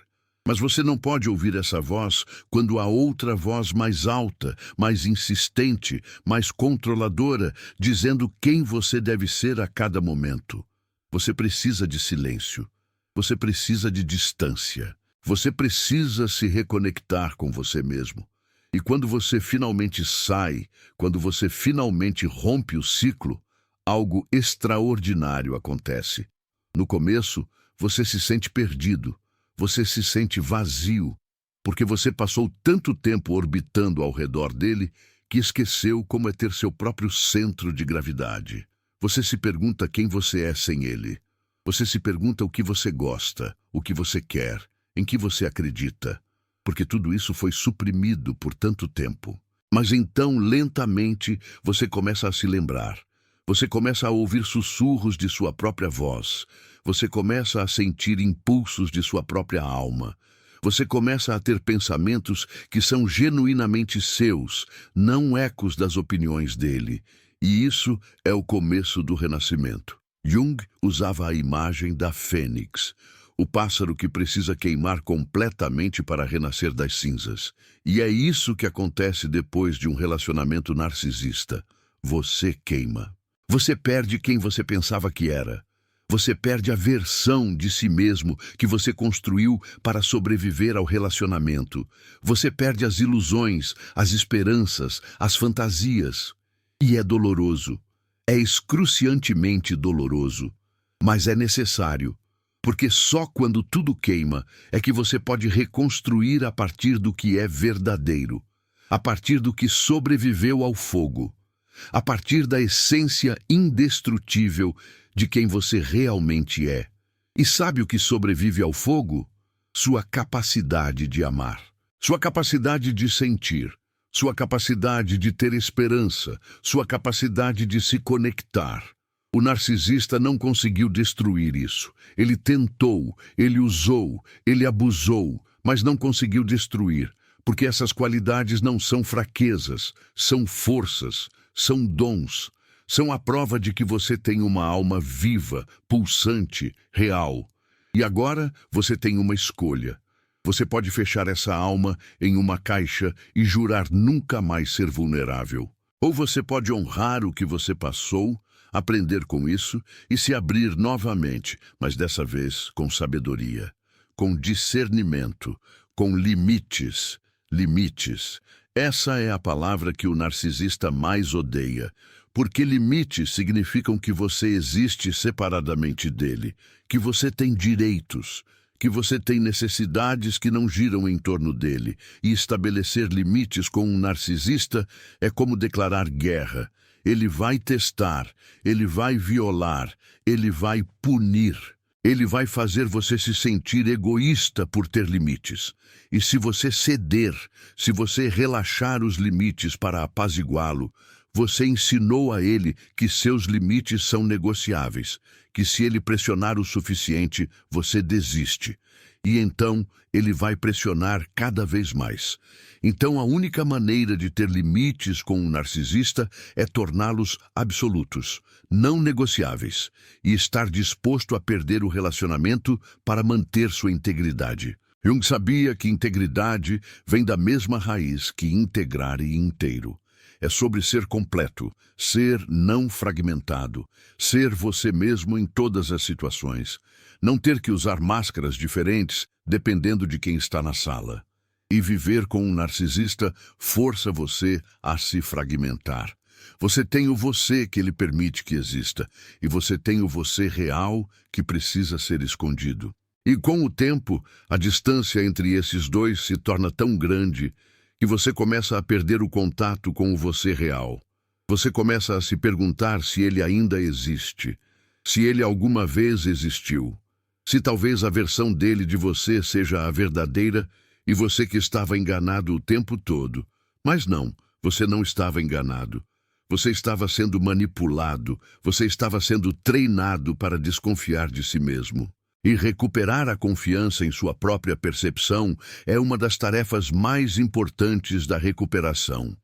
Mas você não pode ouvir essa voz quando há outra voz mais alta, mais insistente, mais controladora, dizendo quem você deve ser a cada momento. Você precisa de silêncio. Você precisa de distância. Você precisa se reconectar com você mesmo. E quando você finalmente sai, quando você finalmente rompe o ciclo, algo extraordinário acontece. No começo, você se sente perdido, você se sente vazio, porque você passou tanto tempo orbitando ao redor dele que esqueceu como é ter seu próprio centro de gravidade. Você se pergunta quem você é sem ele. Você se pergunta o que você gosta, o que você quer, em que você acredita. Porque tudo isso foi suprimido por tanto tempo. Mas então, lentamente, você começa a se lembrar. Você começa a ouvir sussurros de sua própria voz. Você começa a sentir impulsos de sua própria alma. Você começa a ter pensamentos que são genuinamente seus, não ecos das opiniões dele. E isso é o começo do renascimento. Jung usava a imagem da fênix, o pássaro que precisa queimar completamente para renascer das cinzas. E é isso que acontece depois de um relacionamento narcisista. Você queima. Você perde quem você pensava que era. Você perde a versão de si mesmo que você construiu para sobreviver ao relacionamento. Você perde as ilusões, as esperanças, as fantasias. E é doloroso. É excruciantemente doloroso. Mas é necessário. Porque só quando tudo queima é que você pode reconstruir a partir do que é verdadeiro, a partir do que sobreviveu ao fogo, a partir da essência indestrutível de quem você realmente é. E sabe o que sobrevive ao fogo? Sua capacidade de amar, sua capacidade de sentir, sua capacidade de ter esperança, sua capacidade de se conectar. O narcisista não conseguiu destruir isso. Ele tentou, ele usou, ele abusou, mas não conseguiu destruir, porque essas qualidades não são fraquezas, são forças, são dons, são a prova de que você tem uma alma viva, pulsante, real. E agora você tem uma escolha. Você pode fechar essa alma em uma caixa e jurar nunca mais ser vulnerável. Ou você pode honrar o que você passou, aprender com isso e se abrir novamente, mas dessa vez com sabedoria, com discernimento, com limites. Limites. Essa é a palavra que o narcisista mais odeia, porque limites significam que você existe separadamente dele, que você tem direitos, que você tem necessidades que não giram em torno dele, e estabelecer limites com um narcisista é como declarar guerra. Ele vai testar, ele vai violar, ele vai punir. Ele vai fazer você se sentir egoísta por ter limites. E se você ceder, se você relaxar os limites para apaziguá-lo, você ensinou a ele que seus limites são negociáveis, que se ele pressionar o suficiente, você desiste. E então ele vai pressionar cada vez mais. Então a única maneira de ter limites com um narcisista é torná-los absolutos, não negociáveis, e estar disposto a perder o relacionamento para manter sua integridade. Jung sabia que integridade vem da mesma raiz que integrar e inteiro. É sobre ser completo, ser não fragmentado, ser você mesmo em todas as situações, não ter que usar máscaras diferentes dependendo de quem está na sala. E viver com um narcisista força você a se fragmentar. Você tem o você que ele permite que exista, e você tem o você real que precisa ser escondido. E com o tempo, a distância entre esses dois se torna tão grande que você começa a perder o contato com o você real. Você começa a se perguntar se ele ainda existe, se ele alguma vez existiu. Se talvez a versão dele de você seja a verdadeira e você que estava enganado o tempo todo. Mas não, você não estava enganado. Você estava sendo manipulado, você estava sendo treinado para desconfiar de si mesmo. E recuperar a confiança em sua própria percepção é uma das tarefas mais importantes da recuperação.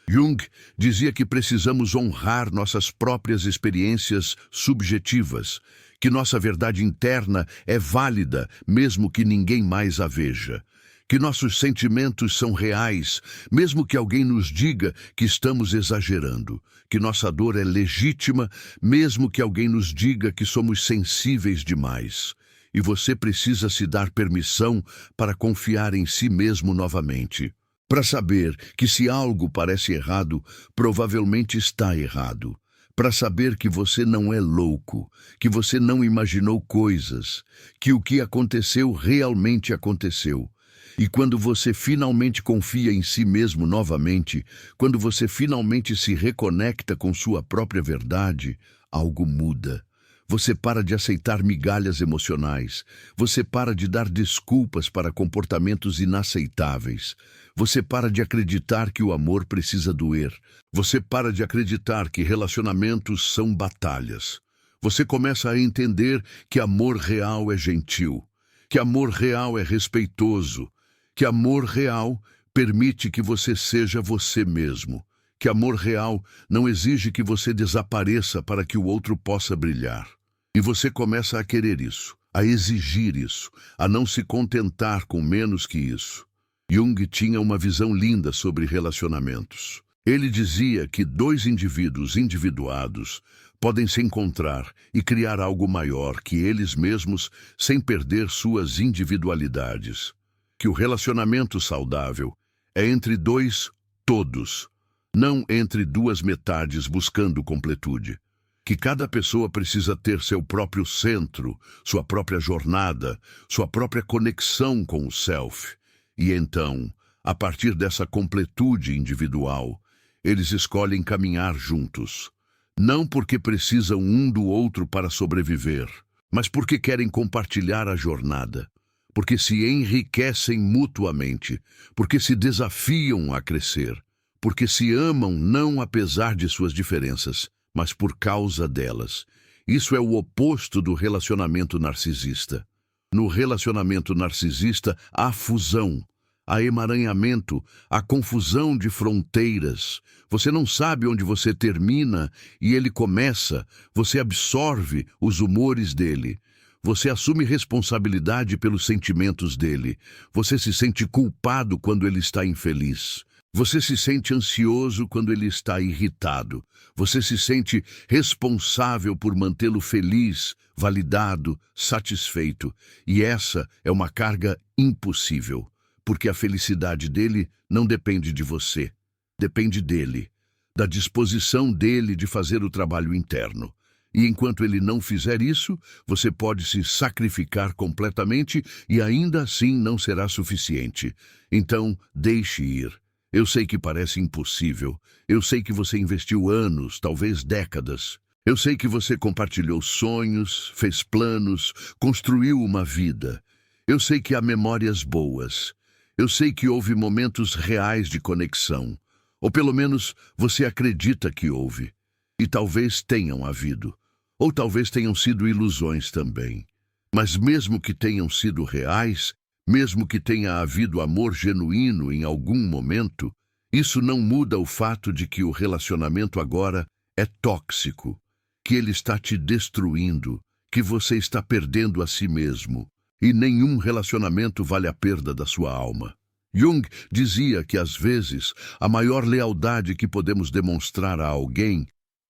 Jung dizia que precisamos honrar nossas próprias experiências subjetivas, que nossa verdade interna é válida, mesmo que ninguém mais a veja, que nossos sentimentos são reais, mesmo que alguém nos diga que estamos exagerando, que nossa dor é legítima, mesmo que alguém nos diga que somos sensíveis demais. E você precisa se dar permissão para confiar em si mesmo novamente, para saber que se algo parece errado, provavelmente está errado. Para saber que você não é louco, que você não imaginou coisas, que o que aconteceu realmente aconteceu. E quando você finalmente confia em si mesmo novamente, quando você finalmente se reconecta com sua própria verdade, algo muda. Você para de aceitar migalhas emocionais. Você para de dar desculpas para comportamentos inaceitáveis. Você para de acreditar que o amor precisa doer. Você para de acreditar que relacionamentos são batalhas. Você começa a entender que amor real é gentil, que amor real é respeitoso, que amor real permite que você seja você mesmo, que amor real não exige que você desapareça para que o outro possa brilhar. E você começa a querer isso, a exigir isso, a não se contentar com menos que isso. Jung tinha uma visão linda sobre relacionamentos. Ele dizia que dois indivíduos individuados podem se encontrar e criar algo maior que eles mesmos sem perder suas individualidades. Que o relacionamento saudável é entre dois todos, não entre duas metades buscando completude. Que cada pessoa precisa ter seu próprio centro, sua própria jornada, sua própria conexão com o self. E então, a partir dessa completude individual, eles escolhem caminhar juntos. Não porque precisam um do outro para sobreviver, mas porque querem compartilhar a jornada. Porque se enriquecem mutuamente, porque se desafiam a crescer, porque se amam não apesar de suas diferenças, mas por causa delas. Isso é o oposto do relacionamento narcisista. No relacionamento narcisista há fusão, há emaranhamento, há confusão de fronteiras. Você não sabe onde você termina e ele começa, você absorve os humores dele. Você assume responsabilidade pelos sentimentos dele. Você se sente culpado quando ele está infeliz. Você se sente ansioso quando ele está irritado. Você se sente responsável por mantê-lo feliz, validado, satisfeito. E essa é uma carga impossível, porque a felicidade dele não depende de você. Depende dele, da disposição dele de fazer o trabalho interno. E enquanto ele não fizer isso, você pode se sacrificar completamente e ainda assim não será suficiente. Então, deixe ir. Eu sei que parece impossível. Eu sei que você investiu anos, talvez décadas. Eu sei que você compartilhou sonhos, fez planos, construiu uma vida. Eu sei que há memórias boas. Eu sei que houve momentos reais de conexão. Ou pelo menos você acredita que houve. E talvez tenham havido. Ou talvez tenham sido ilusões também. Mas mesmo que tenham sido reais, mesmo que tenha havido amor genuíno em algum momento, isso não muda o fato de que o relacionamento agora é tóxico, que ele está te destruindo, que você está perdendo a si mesmo, e nenhum relacionamento vale a perda da sua alma. Jung dizia que, às vezes, a maior lealdade que podemos demonstrar a alguém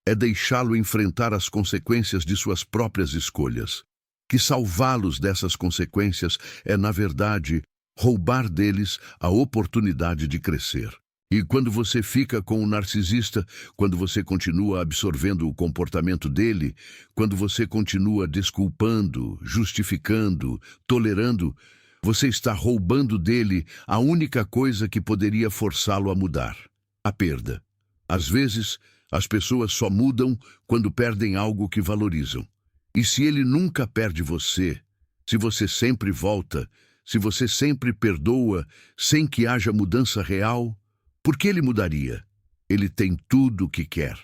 é deixá-lo enfrentar as consequências de suas próprias escolhas. Que salvá-los dessas consequências é, na verdade, roubar deles a oportunidade de crescer. E quando você fica com o narcisista, quando você continua absorvendo o comportamento dele, quando você continua desculpando, justificando, tolerando, você está roubando dele a única coisa que poderia forçá-lo a mudar: a perda. Às vezes, as pessoas só mudam quando perdem algo que valorizam. E se ele nunca perde você, Se você sempre volta, se você sempre perdoa, sem que haja mudança real, por que ele mudaria? Ele tem tudo o que quer.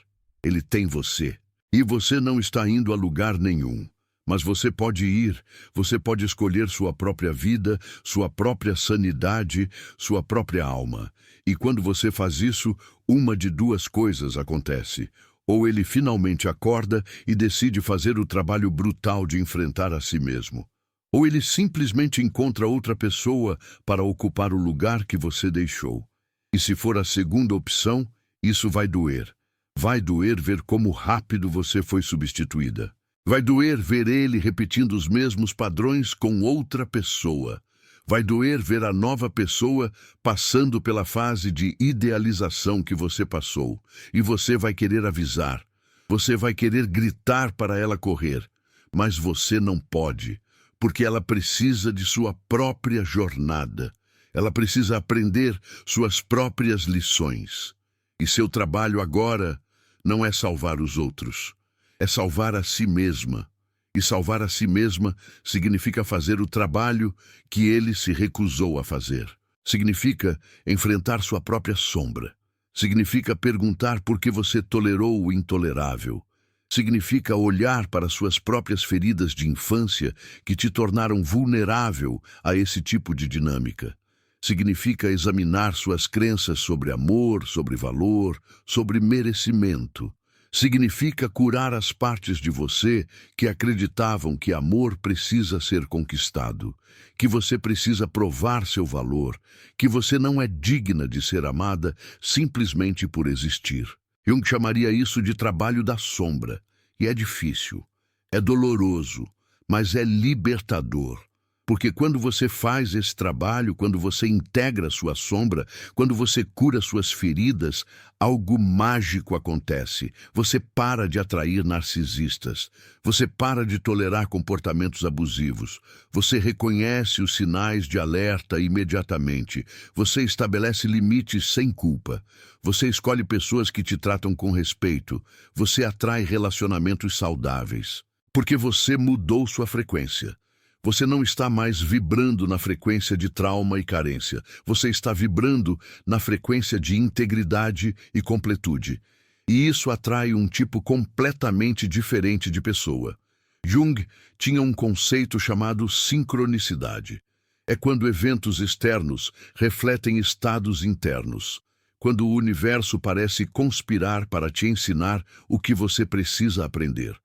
Ele tem você. E você não está indo a lugar nenhum. Mas você pode ir, você pode escolher sua própria vida, sua própria sanidade, sua própria alma. E quando você faz isso, uma de duas coisas acontece. Ou ele finalmente acorda e decide fazer o trabalho brutal de enfrentar a si mesmo. Ou ele simplesmente encontra outra pessoa para ocupar o lugar que você deixou. E se for a segunda opção, isso vai doer. Vai doer ver como rápido você foi substituída. Vai doer ver ele repetindo os mesmos padrões com outra pessoa. Vai doer ver a nova pessoa passando pela fase de idealização que você passou. E você vai querer avisar. Você vai querer gritar para ela correr. Mas você não pode, porque ela precisa de sua própria jornada. Ela precisa aprender suas próprias lições. E seu trabalho agora não é salvar os outros. É salvar a si mesma. E salvar a si mesma significa fazer o trabalho que ele se recusou a fazer. Significa enfrentar sua própria sombra. Significa perguntar por que você tolerou o intolerável. Significa olhar para suas próprias feridas de infância que te tornaram vulnerável a esse tipo de dinâmica. Significa examinar suas crenças sobre amor, sobre valor, sobre merecimento. Significa curar as partes de você que acreditavam que amor precisa ser conquistado, que você precisa provar seu valor, que você não é digna de ser amada simplesmente por existir. Jung chamaria isso de trabalho da sombra, e é difícil, é doloroso, mas é libertador. Porque quando você faz esse trabalho, quando você integra sua sombra, quando você cura suas feridas, algo mágico acontece. Você para de atrair narcisistas. Você para de tolerar comportamentos abusivos. Você reconhece os sinais de alerta imediatamente. Você estabelece limites sem culpa. Você escolhe pessoas que te tratam com respeito. Você atrai relacionamentos saudáveis. Porque você mudou sua frequência. Você não está mais vibrando na frequência de trauma e carência. Você está vibrando na frequência de integridade e completude. E isso atrai um tipo completamente diferente de pessoa. Jung tinha um conceito chamado sincronicidade. É quando eventos externos refletem estados internos. Quando o universo parece conspirar para te ensinar o que você precisa aprender.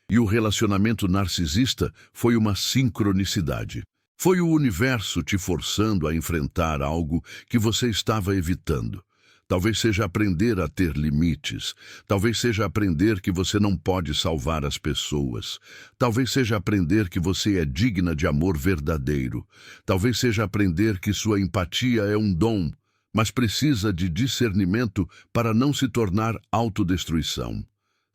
E o relacionamento narcisista foi uma sincronicidade. Foi o universo te forçando a enfrentar algo que você estava evitando. Talvez seja aprender a ter limites. Talvez seja aprender que você não pode salvar as pessoas. Talvez seja aprender que você é digna de amor verdadeiro. Talvez seja aprender que sua empatia é um dom, mas precisa de discernimento para não se tornar autodestruição.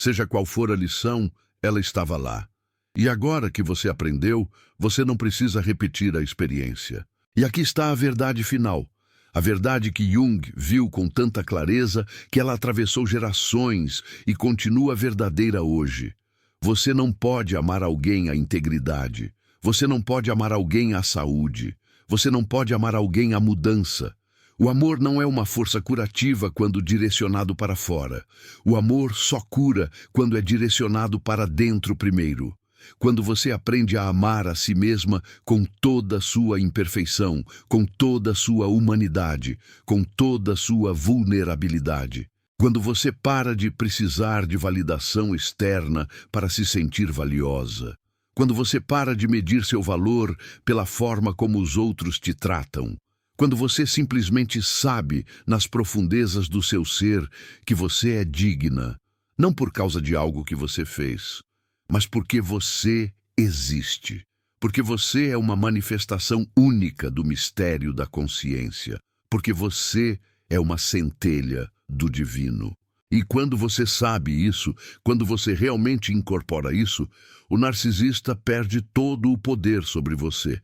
Seja qual for a lição, ela estava lá. E agora que você aprendeu, você não precisa repetir a experiência. E aqui está a verdade final. A verdade que Jung viu com tanta clareza que ela atravessou gerações e continua verdadeira hoje. Você não pode amar alguém à integridade. Você não pode amar alguém à saúde. Você não pode amar alguém à mudança. O amor não é uma força curativa quando direcionado para fora. O amor só cura quando é direcionado para dentro primeiro. Quando você aprende a amar a si mesma com toda a sua imperfeição, com toda a sua humanidade, com toda a sua vulnerabilidade. Quando você para de precisar de validação externa para se sentir valiosa. Quando você para de medir seu valor pela forma como os outros te tratam. Quando você simplesmente sabe, nas profundezas do seu ser, que você é digna, não por causa de algo que você fez, mas porque você existe. Porque você é uma manifestação única do mistério da consciência. Porque você é uma centelha do divino. E quando você sabe isso, quando você realmente incorpora isso, o narcisista perde todo o poder sobre você.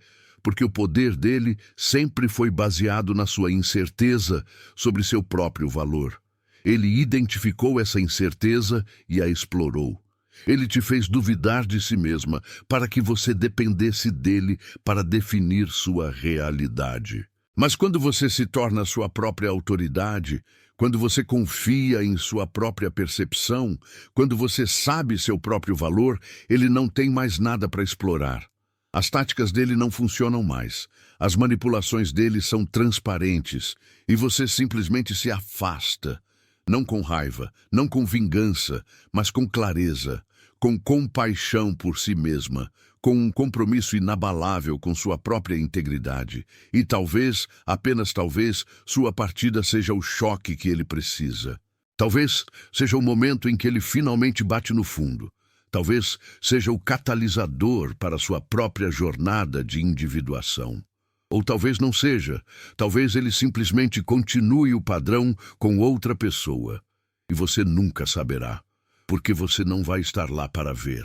Porque o poder dele sempre foi baseado na sua incerteza sobre seu próprio valor. Ele identificou essa incerteza e a explorou. Ele te fez duvidar de si mesma para que você dependesse dele para definir sua realidade. Mas quando você se torna sua própria autoridade, quando você confia em sua própria percepção, quando você sabe seu próprio valor, ele não tem mais nada para explorar. As táticas dele não funcionam mais. As manipulações dele são transparentes e você simplesmente se afasta. Não com raiva, não com vingança, mas com clareza, com compaixão por si mesma, com um compromisso inabalável com sua própria integridade. E talvez, apenas talvez, sua partida seja o choque que ele precisa. Talvez seja o momento em que ele finalmente bate no fundo. Talvez seja o catalisador para sua própria jornada de individuação. Ou talvez não seja. Talvez ele simplesmente continue o padrão com outra pessoa. E você nunca saberá, porque você não vai estar lá para ver.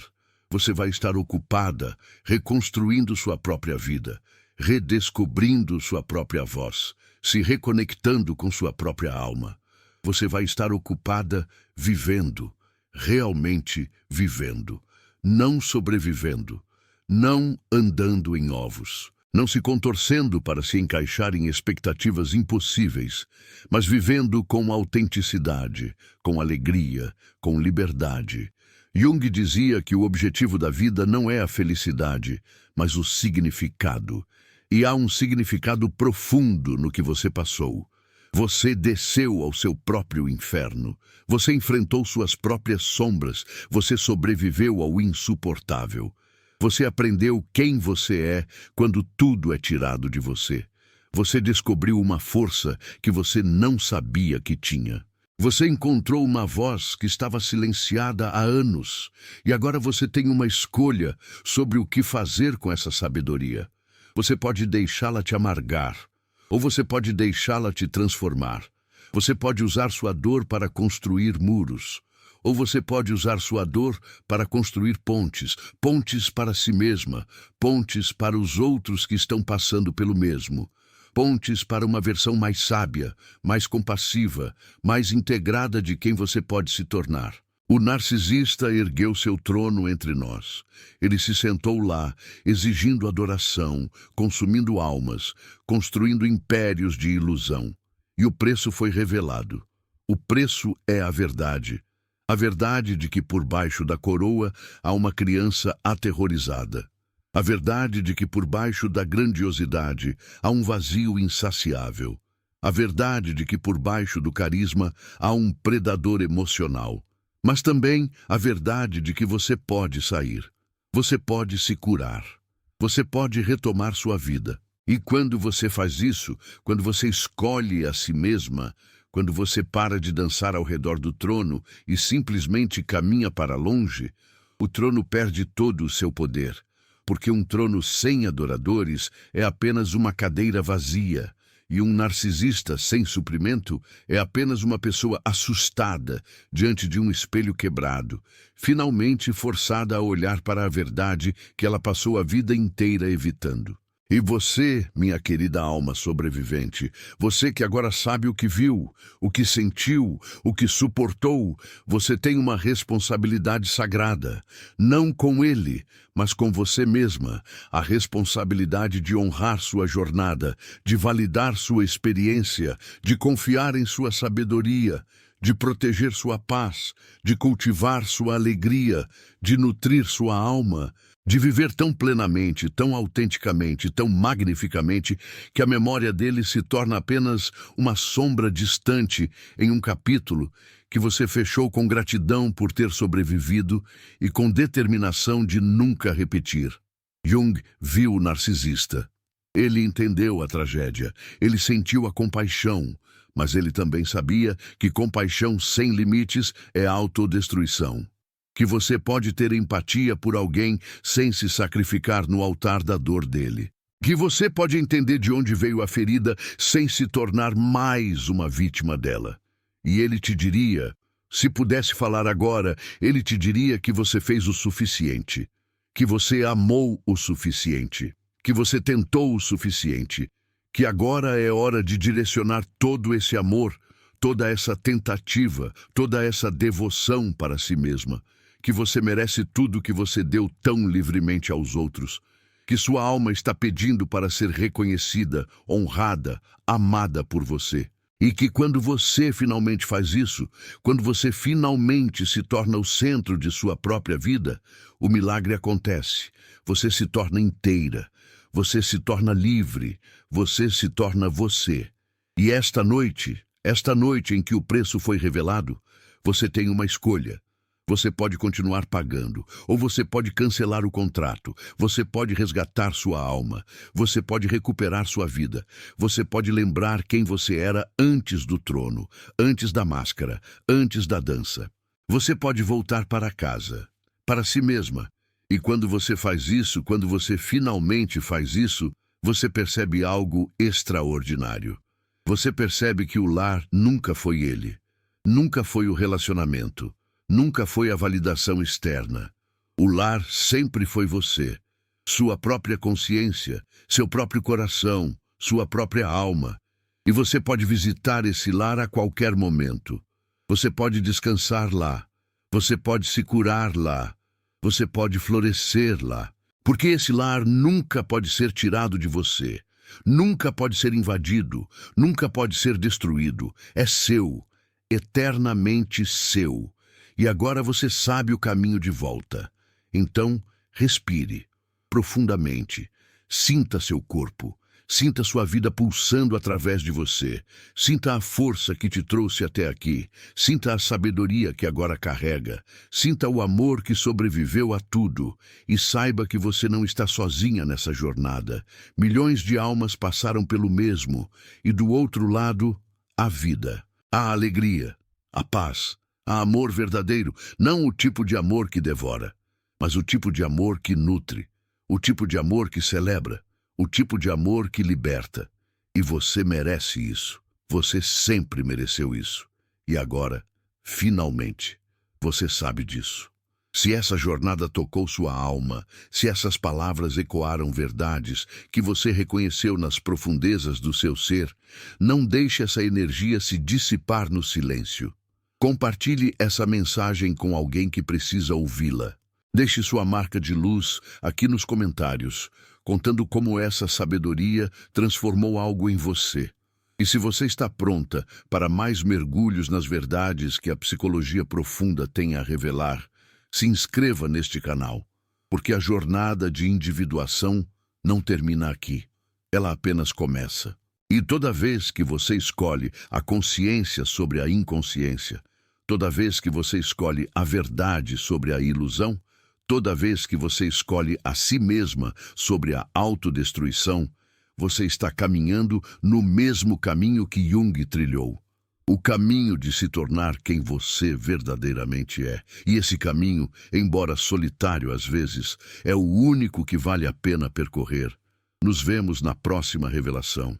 Você vai estar ocupada, reconstruindo sua própria vida, redescobrindo sua própria voz, se reconectando com sua própria alma. Você vai estar ocupada vivendo, realmente vivendo, não sobrevivendo, não andando em ovos, não se contorcendo para se encaixar em expectativas impossíveis, mas vivendo com autenticidade, com alegria, com liberdade. Jung dizia que o objetivo da vida não é a felicidade, mas o significado. E há um significado profundo no que você passou. Você desceu ao seu próprio inferno. Você enfrentou suas próprias sombras. Você sobreviveu ao insuportável. Você aprendeu quem você é quando tudo é tirado de você. Você descobriu uma força que você não sabia que tinha. Você encontrou uma voz que estava silenciada há anos, e agora você tem uma escolha sobre o que fazer com essa sabedoria. Você pode deixá-la te amargar, ou você pode deixá-la te transformar. Você pode usar sua dor para construir muros, ou você pode usar sua dor para construir pontes, pontes para si mesma, pontes para os outros que estão passando pelo mesmo. Pontes para uma versão mais sábia, mais compassiva, mais integrada de quem você pode se tornar. O narcisista ergueu seu trono entre nós. Ele se sentou lá, exigindo adoração, consumindo almas, construindo impérios de ilusão. E o preço foi revelado. O preço é a verdade. A verdade de que por baixo da coroa há uma criança aterrorizada. A verdade de que por baixo da grandiosidade há um vazio insaciável. A verdade de que por baixo do carisma há um predador emocional. Mas também a verdade de que você pode sair. Você pode se curar. Você pode retomar sua vida. E quando você faz isso, quando você escolhe a si mesma, quando você para de dançar ao redor do trono e simplesmente caminha para longe, o trono perde todo o seu poder. Porque um trono sem adoradores é apenas uma cadeira vazia, e um narcisista sem suprimento é apenas uma pessoa assustada diante de um espelho quebrado, finalmente forçada a olhar para a verdade que ela passou a vida inteira evitando. E você, minha querida alma sobrevivente, você que agora sabe o que viu, o que sentiu, o que suportou, você tem uma responsabilidade sagrada, não com ele, mas com você mesma, a responsabilidade de honrar sua jornada, de validar sua experiência, de confiar em sua sabedoria, de proteger sua paz, de cultivar sua alegria, de nutrir sua alma, de viver tão plenamente, tão autenticamente, tão magnificamente, que a memória dele se torna apenas uma sombra distante em um capítulo que você fechou com gratidão por ter sobrevivido e com determinação de nunca repetir. Jung viu o narcisista. Ele entendeu a tragédia, ele sentiu a compaixão, mas ele também sabia que compaixão sem limites é autodestruição. Que você pode ter empatia por alguém sem se sacrificar no altar da dor dele. Que você pode entender de onde veio a ferida sem se tornar mais uma vítima dela. E ele te diria, se pudesse falar agora, ele te diria que você fez o suficiente, que você amou o suficiente, que você tentou o suficiente, que agora é hora de direcionar todo esse amor, toda essa tentativa, toda essa devoção para si mesma, que você merece tudo que você deu tão livremente aos outros, que sua alma está pedindo para ser reconhecida, honrada, amada por você. E que quando você finalmente faz isso, quando você finalmente se torna o centro de sua própria vida, o milagre acontece. Você se torna inteira, você se torna livre, você se torna você. E esta noite em que o preço foi revelado, você tem uma escolha. Você pode continuar pagando, ou você pode cancelar o contrato, você pode resgatar sua alma, você pode recuperar sua vida, você pode lembrar quem você era antes do trono, antes da máscara, antes da dança. Você pode voltar para casa, para si mesma. E quando você faz isso, quando você finalmente faz isso, você percebe algo extraordinário. Você percebe que o lar nunca foi ele, nunca foi o relacionamento. Nunca foi a validação externa. O lar sempre foi você. Sua própria consciência, seu próprio coração, sua própria alma. E você pode visitar esse lar a qualquer momento. Você pode descansar lá. Você pode se curar lá. Você pode florescer lá. Porque esse lar nunca pode ser tirado de você. Nunca pode ser invadido. Nunca pode ser destruído. É seu. Eternamente seu. E agora você sabe o caminho de volta. Então, respire profundamente. Sinta seu corpo. Sinta sua vida pulsando através de você. Sinta a força que te trouxe até aqui. Sinta a sabedoria que agora carrega. Sinta o amor que sobreviveu a tudo. E saiba que você não está sozinha nessa jornada. Milhões de almas passaram pelo mesmo. E do outro lado, a vida, a alegria, a paz. Há amor verdadeiro, não o tipo de amor que devora, mas o tipo de amor que nutre, o tipo de amor que celebra, o tipo de amor que liberta. E você merece isso. Você sempre mereceu isso. E agora, finalmente, você sabe disso. Se essa jornada tocou sua alma, se essas palavras ecoaram verdades que você reconheceu nas profundezas do seu ser, não deixe essa energia se dissipar no silêncio. Compartilhe essa mensagem com alguém que precisa ouvi-la. Deixe sua marca de luz aqui nos comentários, contando como essa sabedoria transformou algo em você. E se você está pronta para mais mergulhos nas verdades que a psicologia profunda tem a revelar, se inscreva neste canal, porque a jornada de individuação não termina aqui. Ela apenas começa. E toda vez que você escolhe a consciência sobre a inconsciência, toda vez que você escolhe a verdade sobre a ilusão, toda vez que você escolhe a si mesma sobre a autodestruição, você está caminhando no mesmo caminho que Jung trilhou. O caminho de se tornar quem você verdadeiramente é. E esse caminho, embora solitário às vezes, é o único que vale a pena percorrer. Nos vemos na próxima revelação.